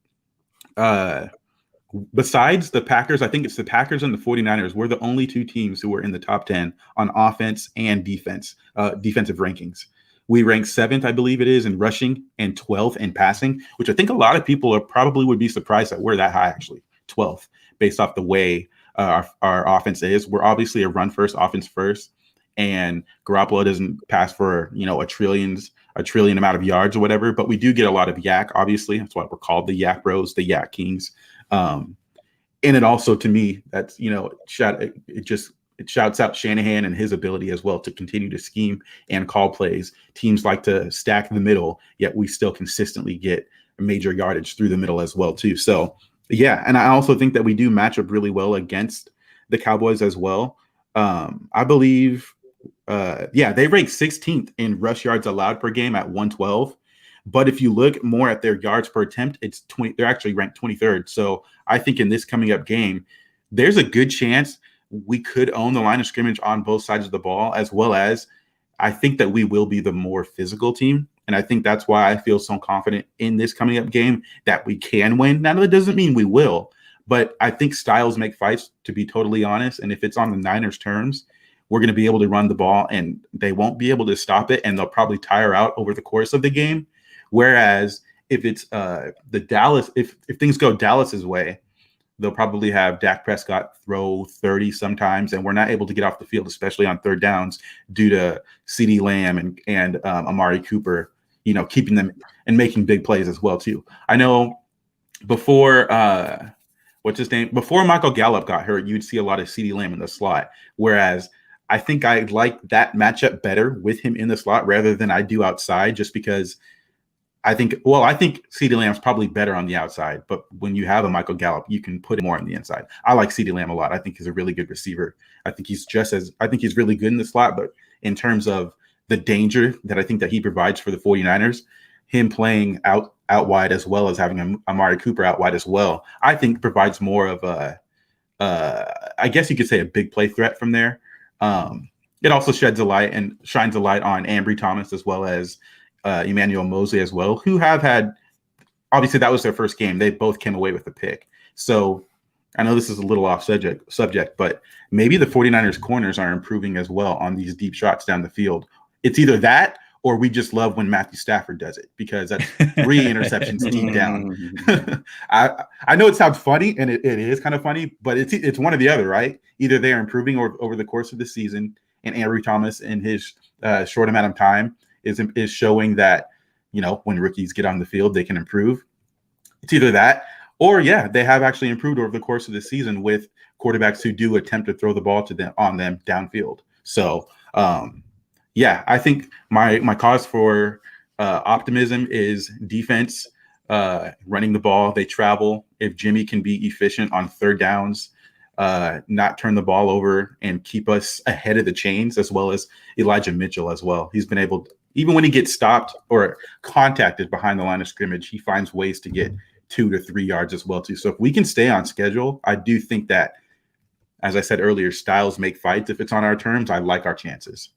besides the Packers, I think it's the Packers and the 49ers. We're the only 2 teams who are in the top 10 on offense and defense, defensive rankings. We rank 7th, I believe it is, in rushing and 12th in passing, which I think a lot of people probably would be surprised that we're that high, actually, 12th, based off the way our offense is. We're obviously a run-first, offense-first, and Garoppolo doesn't pass for, a trillion amount of yards or whatever, but we do get a lot of yak, obviously. That's why we're called the Yak Bros, the Yak Kings. And it also, to me, that's, it shouts out Shanahan and his ability as well to continue to scheme and call plays. Teams like to stack the middle, yet we still consistently get major yardage through the middle as well, too. So, yeah, and I also think that we do match up really well against the Cowboys as well. I believe, they rank 16th in rush yards allowed per game at 112. But if you look more at their yards per attempt, it's 20. They're actually ranked 23rd. So I think in this coming up game, there's a good chance we could own the line of scrimmage on both sides of the ball, as well as I think that we will be the more physical team. And I think that's why I feel so confident in this coming up game that we can win. Now, that doesn't mean we will, but I think styles make fights, to be totally honest. And if it's on the Niners' terms, we're going to be able to run the ball and they won't be able to stop it. And they'll probably tire out over the course of the game. Whereas if it's the Dallas, if things go Dallas's way, they'll probably have Dak Prescott throw 30 sometimes, and we're not able to get off the field, especially on third downs, due to CeeDee Lamb and Amari Cooper, keeping them and making big plays as well too. I know before before Michael Gallup got hurt, you'd see a lot of CeeDee Lamb in the slot, whereas I think I like that matchup better with him in the slot rather than I do outside, just because I think CeeDee Lamb's probably better on the outside, but when you have a Michael Gallup, you can put him more on the inside. I like CeeDee Lamb a lot. I think he's a really good receiver. I think he's really good in the slot, but in terms of the danger that I think that he provides for the 49ers, him playing out wide as well as having Amari Cooper out wide as well, I think provides more of I guess you could say a big play threat from there. It also shines a light on Ambry Thomas as well as Emmanuel Mosley as well, who have had, obviously that was their first game. They both came away with a pick. So I know this is a little off subject, but maybe the 49ers corners are improving as well on these deep shots down the field. It's either that or we just love when Matthew Stafford does it, because that's 3 interceptions deep down. I know it sounds funny, and it is kind of funny, but it's one or the other, right? Either they are improving over the course of the season, and Ambry Thomas in his short amount of time is showing that, when rookies get on the field, they can improve. It's either that or, they have actually improved over the course of the season with quarterbacks who do attempt to throw the ball on them downfield. So, I think my cause for optimism is defense, running the ball. They travel. If Jimmy can be efficient on third downs, not turn the ball over and keep us ahead of the chains, as well as Elijah Mitchell as well. He's been able to, even when he gets stopped or contacted behind the line of scrimmage, he finds ways to get 2 to 3 yards as well too. So if we can stay on schedule, I do think that, as I said earlier, styles make fights. If it's on our terms, I like our chances.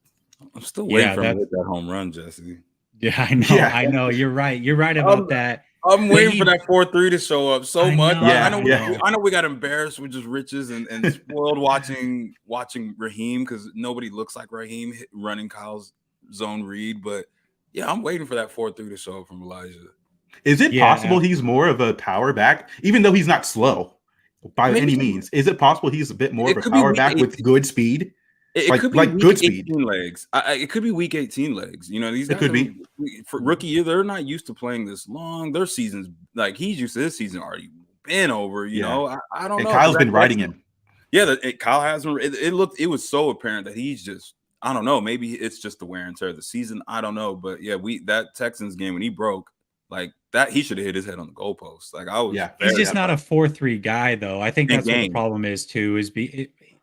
I'm still waiting for him to hit that home run, Jesse. Yeah, I know. Yeah. I know. You're right. You're right about that. I'm waiting for that 4-3 to show up so much. Yeah, I know we got embarrassed with just riches and spoiled watching Raheem, because nobody looks like Raheem running Kyle's zone read. But I'm waiting for that 4-3 to show up from Elijah. Is it possible he's more of a power back, even though he's not slow by any means? Is it possible he's a bit more of a power back with good speed? It could be like good speed legs. It could be week 18 legs. These guys could be for rookie year. They're not used to playing this long. Their seasons, like he's used to this season already been over. I don't know. And Kyle's been riding him. Yeah, Kyle has been. It was so apparent that he's just. I don't know. Maybe it's just the wear and tear of the season. I don't know. But that Texans game when he broke like that, he should have hit his head on the goalpost. Like I was. Yeah, he's just not a 4-3 guy though. I think that's what the problem is too. Is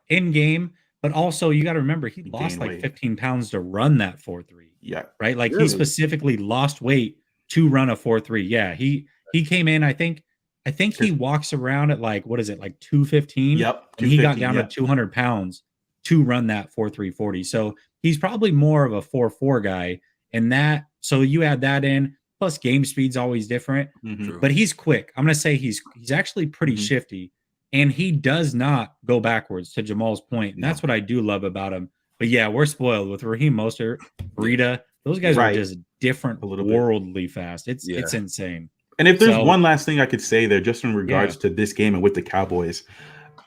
in game. But also, you got to remember, he lost like 15 pounds to run that 4-3. Yeah. Right? Like he specifically lost weight to run a 4-3. Yeah. He came in, I think he walks around at like, what is it? Like 215. Yep. And he got down to 200 pounds to run that 4-3-40. So he's probably more of a 4-4 guy. And so you add that in, plus game speed's always different, but he's quick. I'm going to say he's actually pretty shifty. And he does not go backwards, to Jamal's point. And that's what I do love about him. But we're spoiled with Raheem Mostert, Breida. Those guys are Right. just different, A little bit. worldly fast. It's insane. And if there's one last thing I could say there, just in regards to this game and with the Cowboys,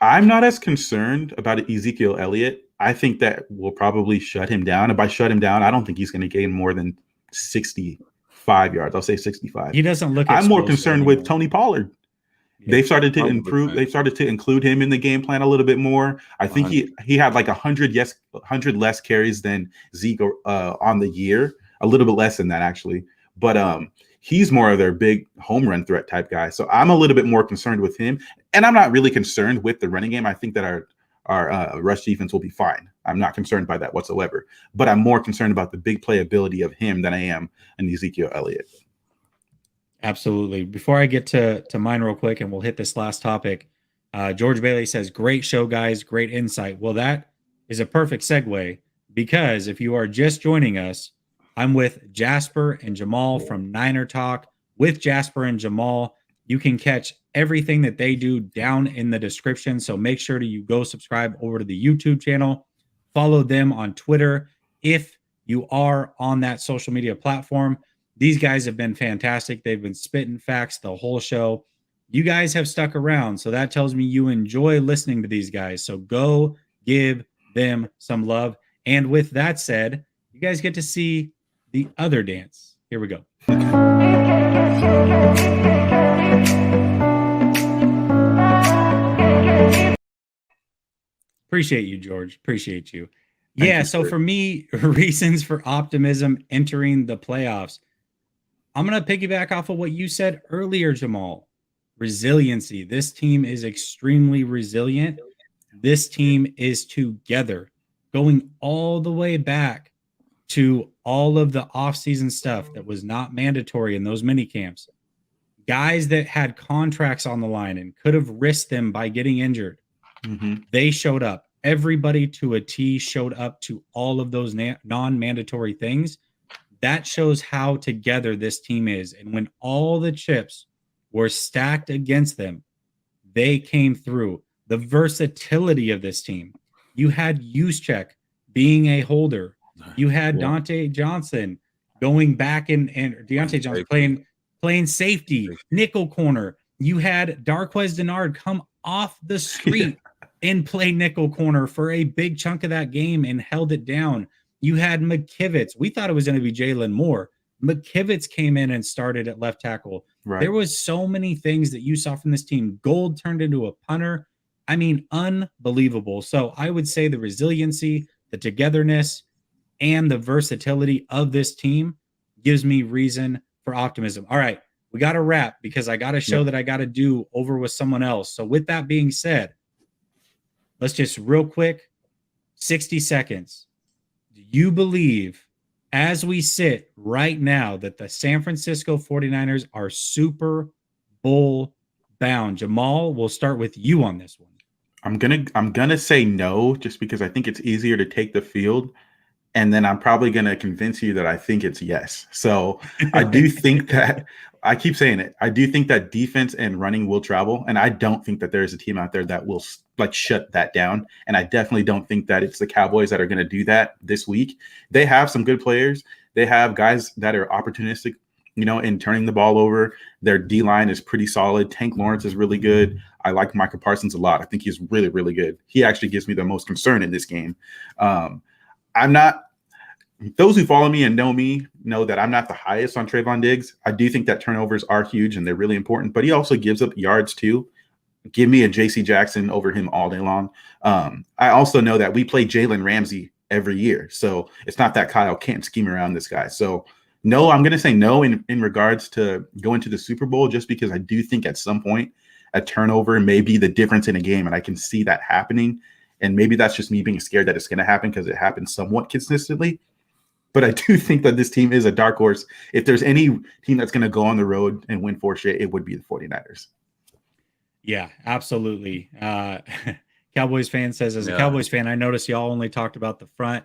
I'm not as concerned about Ezekiel Elliott. I think that we'll probably shut him down. And by shut him down, I don't think he's going to gain more than 65 yards. I'll say 65. He doesn't look. I'm more concerned with Tony Pollard. Yeah. They've started to improve. They've started to include him in the game plan a little bit more. I think he had like 100 less carries than Zeke on the year, a little bit less than that actually. But he's more of their big home run threat type guy. So I'm a little bit more concerned with him, and I'm not really concerned with the running game. I think that our rush defense will be fine. I'm not concerned by that whatsoever. But I'm more concerned about the big playability of him than I am an Ezekiel Elliott. Absolutely. Before I get to mine real quick, and we'll hit this last topic, George Bailey says, great show, guys. Great insight. Well, that is a perfect segue, because if you are just joining us, I'm with Jasper and Jamal from Niner Talk. With Jasper and Jamal, you can catch everything that they do down in the description. So make sure to you go subscribe over to the YouTube channel. Follow them on Twitter if you are on that social media platform. These guys have been fantastic. They've been spitting facts the whole show. You guys have stuck around, so that tells me you enjoy listening to these guys. So go give them some love. And with that said, you guys get to see the other dance. Here we go. Appreciate you, George. Appreciate you. Yeah, so for me, reasons for optimism entering the playoffs. I'm going to piggyback off of what you said earlier, Jamal. Resiliency. This team is extremely resilient. This team is together, going all the way back to all of the offseason stuff that was not mandatory in those mini camps. Guys that had contracts on the line and could have risked them by getting injured. They showed up. Everybody to a T showed up to all of those non-mandatory things. That shows how together this team is. And when all the chips were stacked against them, they came through. The versatility of this team. You had Juszczyk being a holder. You had Dante Johnson going back and Deontay Johnson playing safety, nickel corner. You had Darqueze Dennard come off the street and play nickel corner for a big chunk of that game and held it down. You had McKivitz. We thought it was going to be Jalen Moore. McKivitz came in and started at left tackle. Right. There was so many things that you saw from this team. Gold turned into a punter. I mean, unbelievable. So I would say the resiliency, the togetherness, and the versatility of this team gives me reason for optimism. All right, we got to wrap because I got a show that I got to do over with someone else. So with that being said, let's just real quick, 60 seconds. Do you believe, as we sit right now, that the San Francisco 49ers are Super Bowl bound? Jamal, we'll start with you on this one. I'm gonna say no, just because I think it's easier to take the field, and then I'm probably gonna convince you that I think it's yes. So I do think that I keep saying it. I do think that defense and running will travel, and I don't think that there is a team out there that will like shut that down. And I definitely don't think that it's the Cowboys that are going to do that this week. They have some good players. They have guys that are opportunistic, in turning the ball over. Their D-line is pretty solid. Tank Lawrence is really good. I like Micah Parsons a lot. I think he's really, really good. He actually gives me the most concern in this game. Those who follow me and know me know that I'm not the highest on Trayvon Diggs. I do think that turnovers are huge and they're really important, but he also gives up yards too. Give me a J.C. Jackson over him all day long. I also know that we play Jalen Ramsey every year, so it's not that Kyle can't scheme around this guy. So no, I'm going to say no in regards to going to the Super Bowl, just because I do think at some point a turnover may be the difference in a game, and I can see that happening. And maybe that's just me being scared that it's going to happen because it happens somewhat consistently. But I do think that this team is a dark horse. If there's any team that's going to go on the road and win 4 straight, it would be the 49ers. Yeah, absolutely. Cowboys fan says, as a Cowboys fan, I noticed y'all only talked about the front.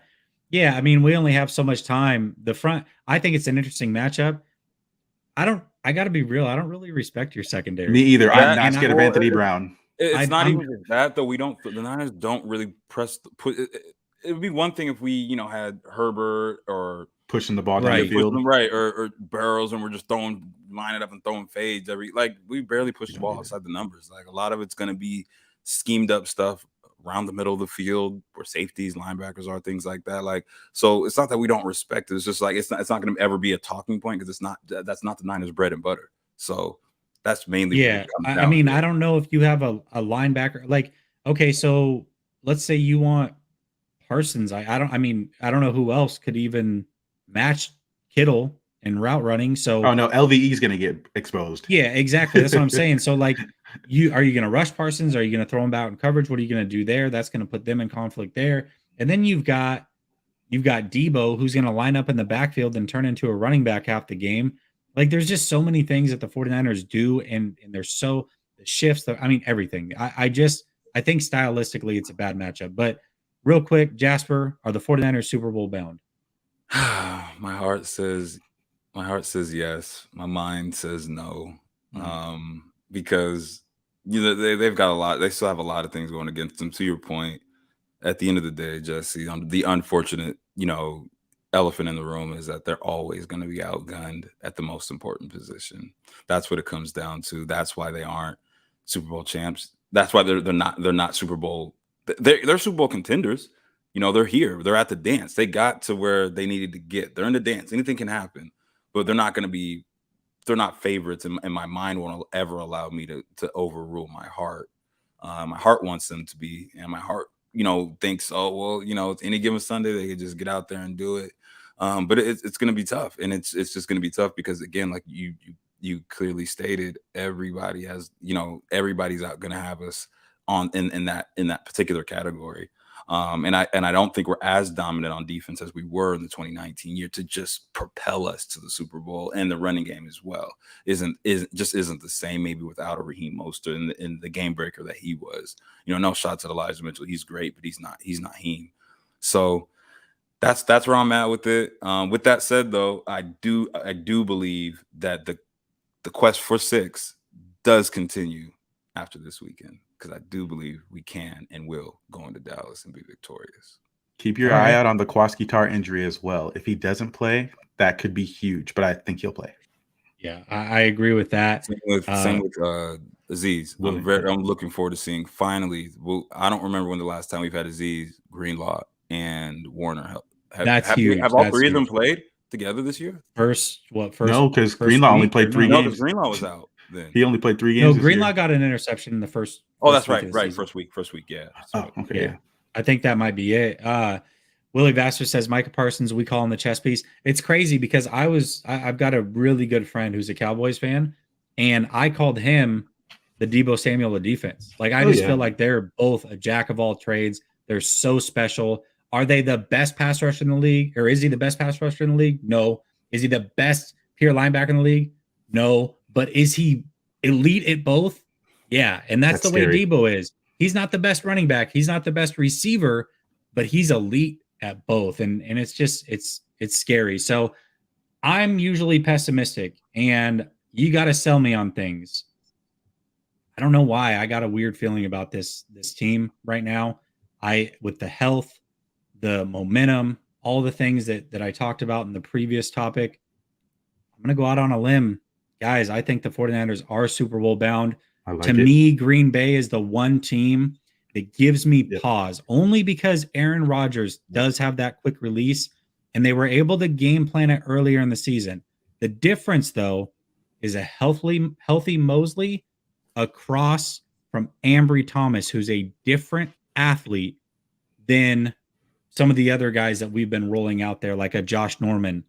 Yeah, I mean, we only have so much time. The front, I think it's an interesting matchup. I got to be real. I don't really respect your secondary. Me either. I'm not scared of Anthony Brown. It's not even that, though. The Niners don't really press. It would be one thing if we, had Herbert or pushing the ball down Right. the field. Right, or barrels, and we're just lining it up and throwing fades we barely push the ball outside the numbers. Like a lot of it's going to be schemed up stuff around the middle of the field where safeties, linebackers are, things like that. Like, so it's not that we don't respect it. It's just like it's not going to ever be a talking point because that's not the Niners' bread and butter. So that's mainly I mean, I don't know if you have a linebacker. Like, okay, so let's say you want Parsons. I don't know who else could even match Kittle in route running. So no, LVE is going to get exposed. Yeah, exactly. That's what I'm saying. So like, are you going to rush Parsons? Are you going to throw him out in coverage? What are you going to do there? That's going to put them in conflict there. And then you've got Deebo, who's going to line up in the backfield and turn into a running back half the game. Like, there's just so many things that the 49ers do, and there's so the shifts. Everything. I think stylistically it's a bad matchup. But real quick, Jasper, are the 49ers Super Bowl bound? My heart says yes. My mind says no. Because they've got a lot. They still have a lot of things going against them. To your point, at the end of the day, Jesse, the unfortunate, elephant in the room is that they're always going to be outgunned at the most important position. That's what it comes down to. That's why they aren't Super Bowl champs. That's why they're not Super Bowl. They're Super Bowl contenders. They're here. They're at the dance. They got to where they needed to get. They're in the dance. Anything can happen, but they're not going to be. They're not favorites, and my mind won't ever allow me to overrule my heart. My heart wants them to be, and my heart, thinks, oh well, it's any given Sunday they could just get out there and do it. But it's going to be tough, and it's just going to be tough because again, like you clearly stated, everybody's out going to have us on in that particular category. And I don't think we're as dominant on defense as we were in the 2019 year to just propel us to the Super Bowl, and the running game as well isn't the same, maybe without a Raheem Mostert in the game breaker that he was. No shots at Elijah Mitchell. He's great, but he's not him. So that's where I'm at with it. With that said, though, I do believe that the quest for 6 does continue after this weekend, because I do believe we can and will go into Dallas and be victorious. Keep your eye out on the Kwaski injury as well. If he doesn't play, that could be huge, but I think he'll play. Yeah, I agree with that. Same with Aziz. I'm looking forward to seeing finally. Well, I don't remember when the last time we've had Aziz, Greenlaw, and Warner help. That's huge. Have all three of them played together this year? First? No, because Greenlaw only played 3 games. No, because Greenlaw was out. Then he only played 3 games. No, Greenlaw got an interception in the first. Oh, that's right. Right, first week. Yeah. Oh, okay. Yeah. I think that might be it. Willie Vassar says Micah Parsons we call him the chess piece. It's crazy because I've got a really good friend who's a Cowboys fan, and I called him the Deebo Samuel of defense. Like I feel like they're both a jack of all trades. They're so special. Are they the best pass rusher in the league, or is he the best pass rusher in the league? No. Is he the best pure linebacker in the league? No. But is he elite at both? Yeah. And that's the scary way Deebo is. He's not the best running back. He's not the best receiver, but he's elite at both. And it's just, it's scary. So I'm usually pessimistic, and you got to sell me on things. I don't know why. I got a weird feeling about this team right now. With the health, the momentum, all the things that I talked about in the previous topic, I'm going to go out on a limb. Guys, I think the 49ers are Super Bowl bound. To me, Green Bay is the one team that gives me pause, only because Aaron Rodgers does have that quick release, and they were able to game plan it earlier in the season. The difference, though, is a healthy Mosley across from Ambry Thomas, who's a different athlete than some of the other guys that we've been rolling out there, like a Josh Norman,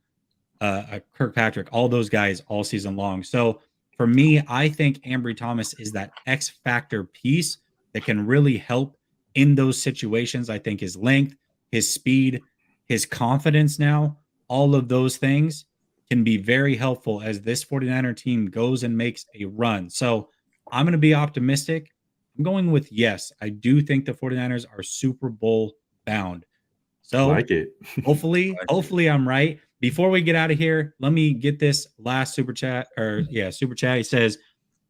a Kirkpatrick, all those guys all season long. So for me, I think Ambry Thomas is that X factor piece that can really help in those situations. I think his length, his speed, his confidence now, all of those things can be very helpful as this 49er team goes and makes a run. So I'm going to be optimistic. I'm going with yes. I do think the 49ers are Super Bowl bound. So hopefully I'm right. Before we get out of here, let me get this last super chat. Super chat. He says,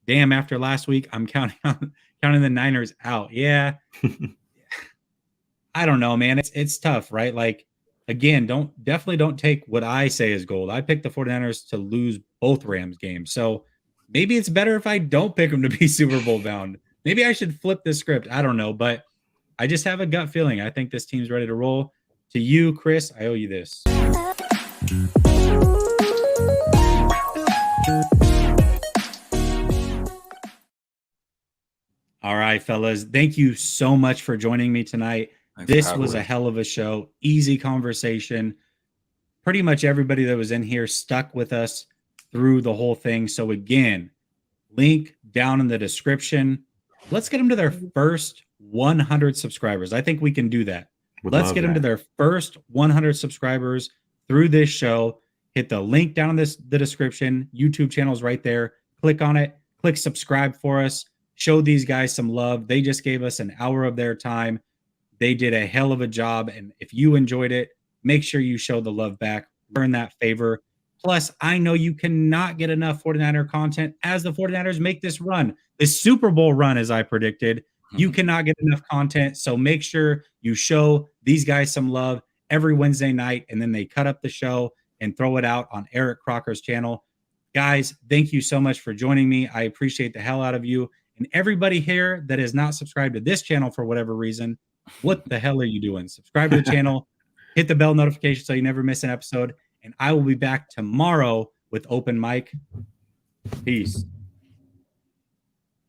"Damn, after last week, I'm counting the Niners out." Yeah. I don't know, man. It's tough, right? Like again, definitely don't take what I say as gold. I picked the 49ers to lose both Rams games. So maybe it's better if I don't pick them to be Super Bowl bound. Maybe I should flip the script. I don't know, but I just have a gut feeling. I think this team's ready to roll. To you, Chris, I owe you this. All right, fellas. Thank you so much for joining me tonight. This was a hell of a show. Easy conversation. Pretty much everybody that was in here stuck with us through the whole thing. So again, link down in the description. Let's get them to their first 100 subscribers. I think we can do that. Let's get them to their first 100 subscribers through this show. Hit the link down in the description. YouTube channel's right there. Click on it. Click subscribe for us. Show these guys some love. They just gave us an hour of their time. They did a hell of a job. And if you enjoyed it, make sure you show the love back. Earn that favor. Plus, I know you cannot get enough 49er content as the 49ers make this run. This Super Bowl run, as I predicted, you cannot get enough content. So make sure you show these guys some love every Wednesday night, and then they cut up the show and throw it out on Eric Crocker's channel. Guys, thank you so much for joining me. I appreciate the hell out of you. And everybody here that is not subscribed to this channel for whatever reason, what the hell are you doing? Subscribe to the channel, hit the bell notification so you never miss an episode. And I will be back tomorrow with open mic. Peace.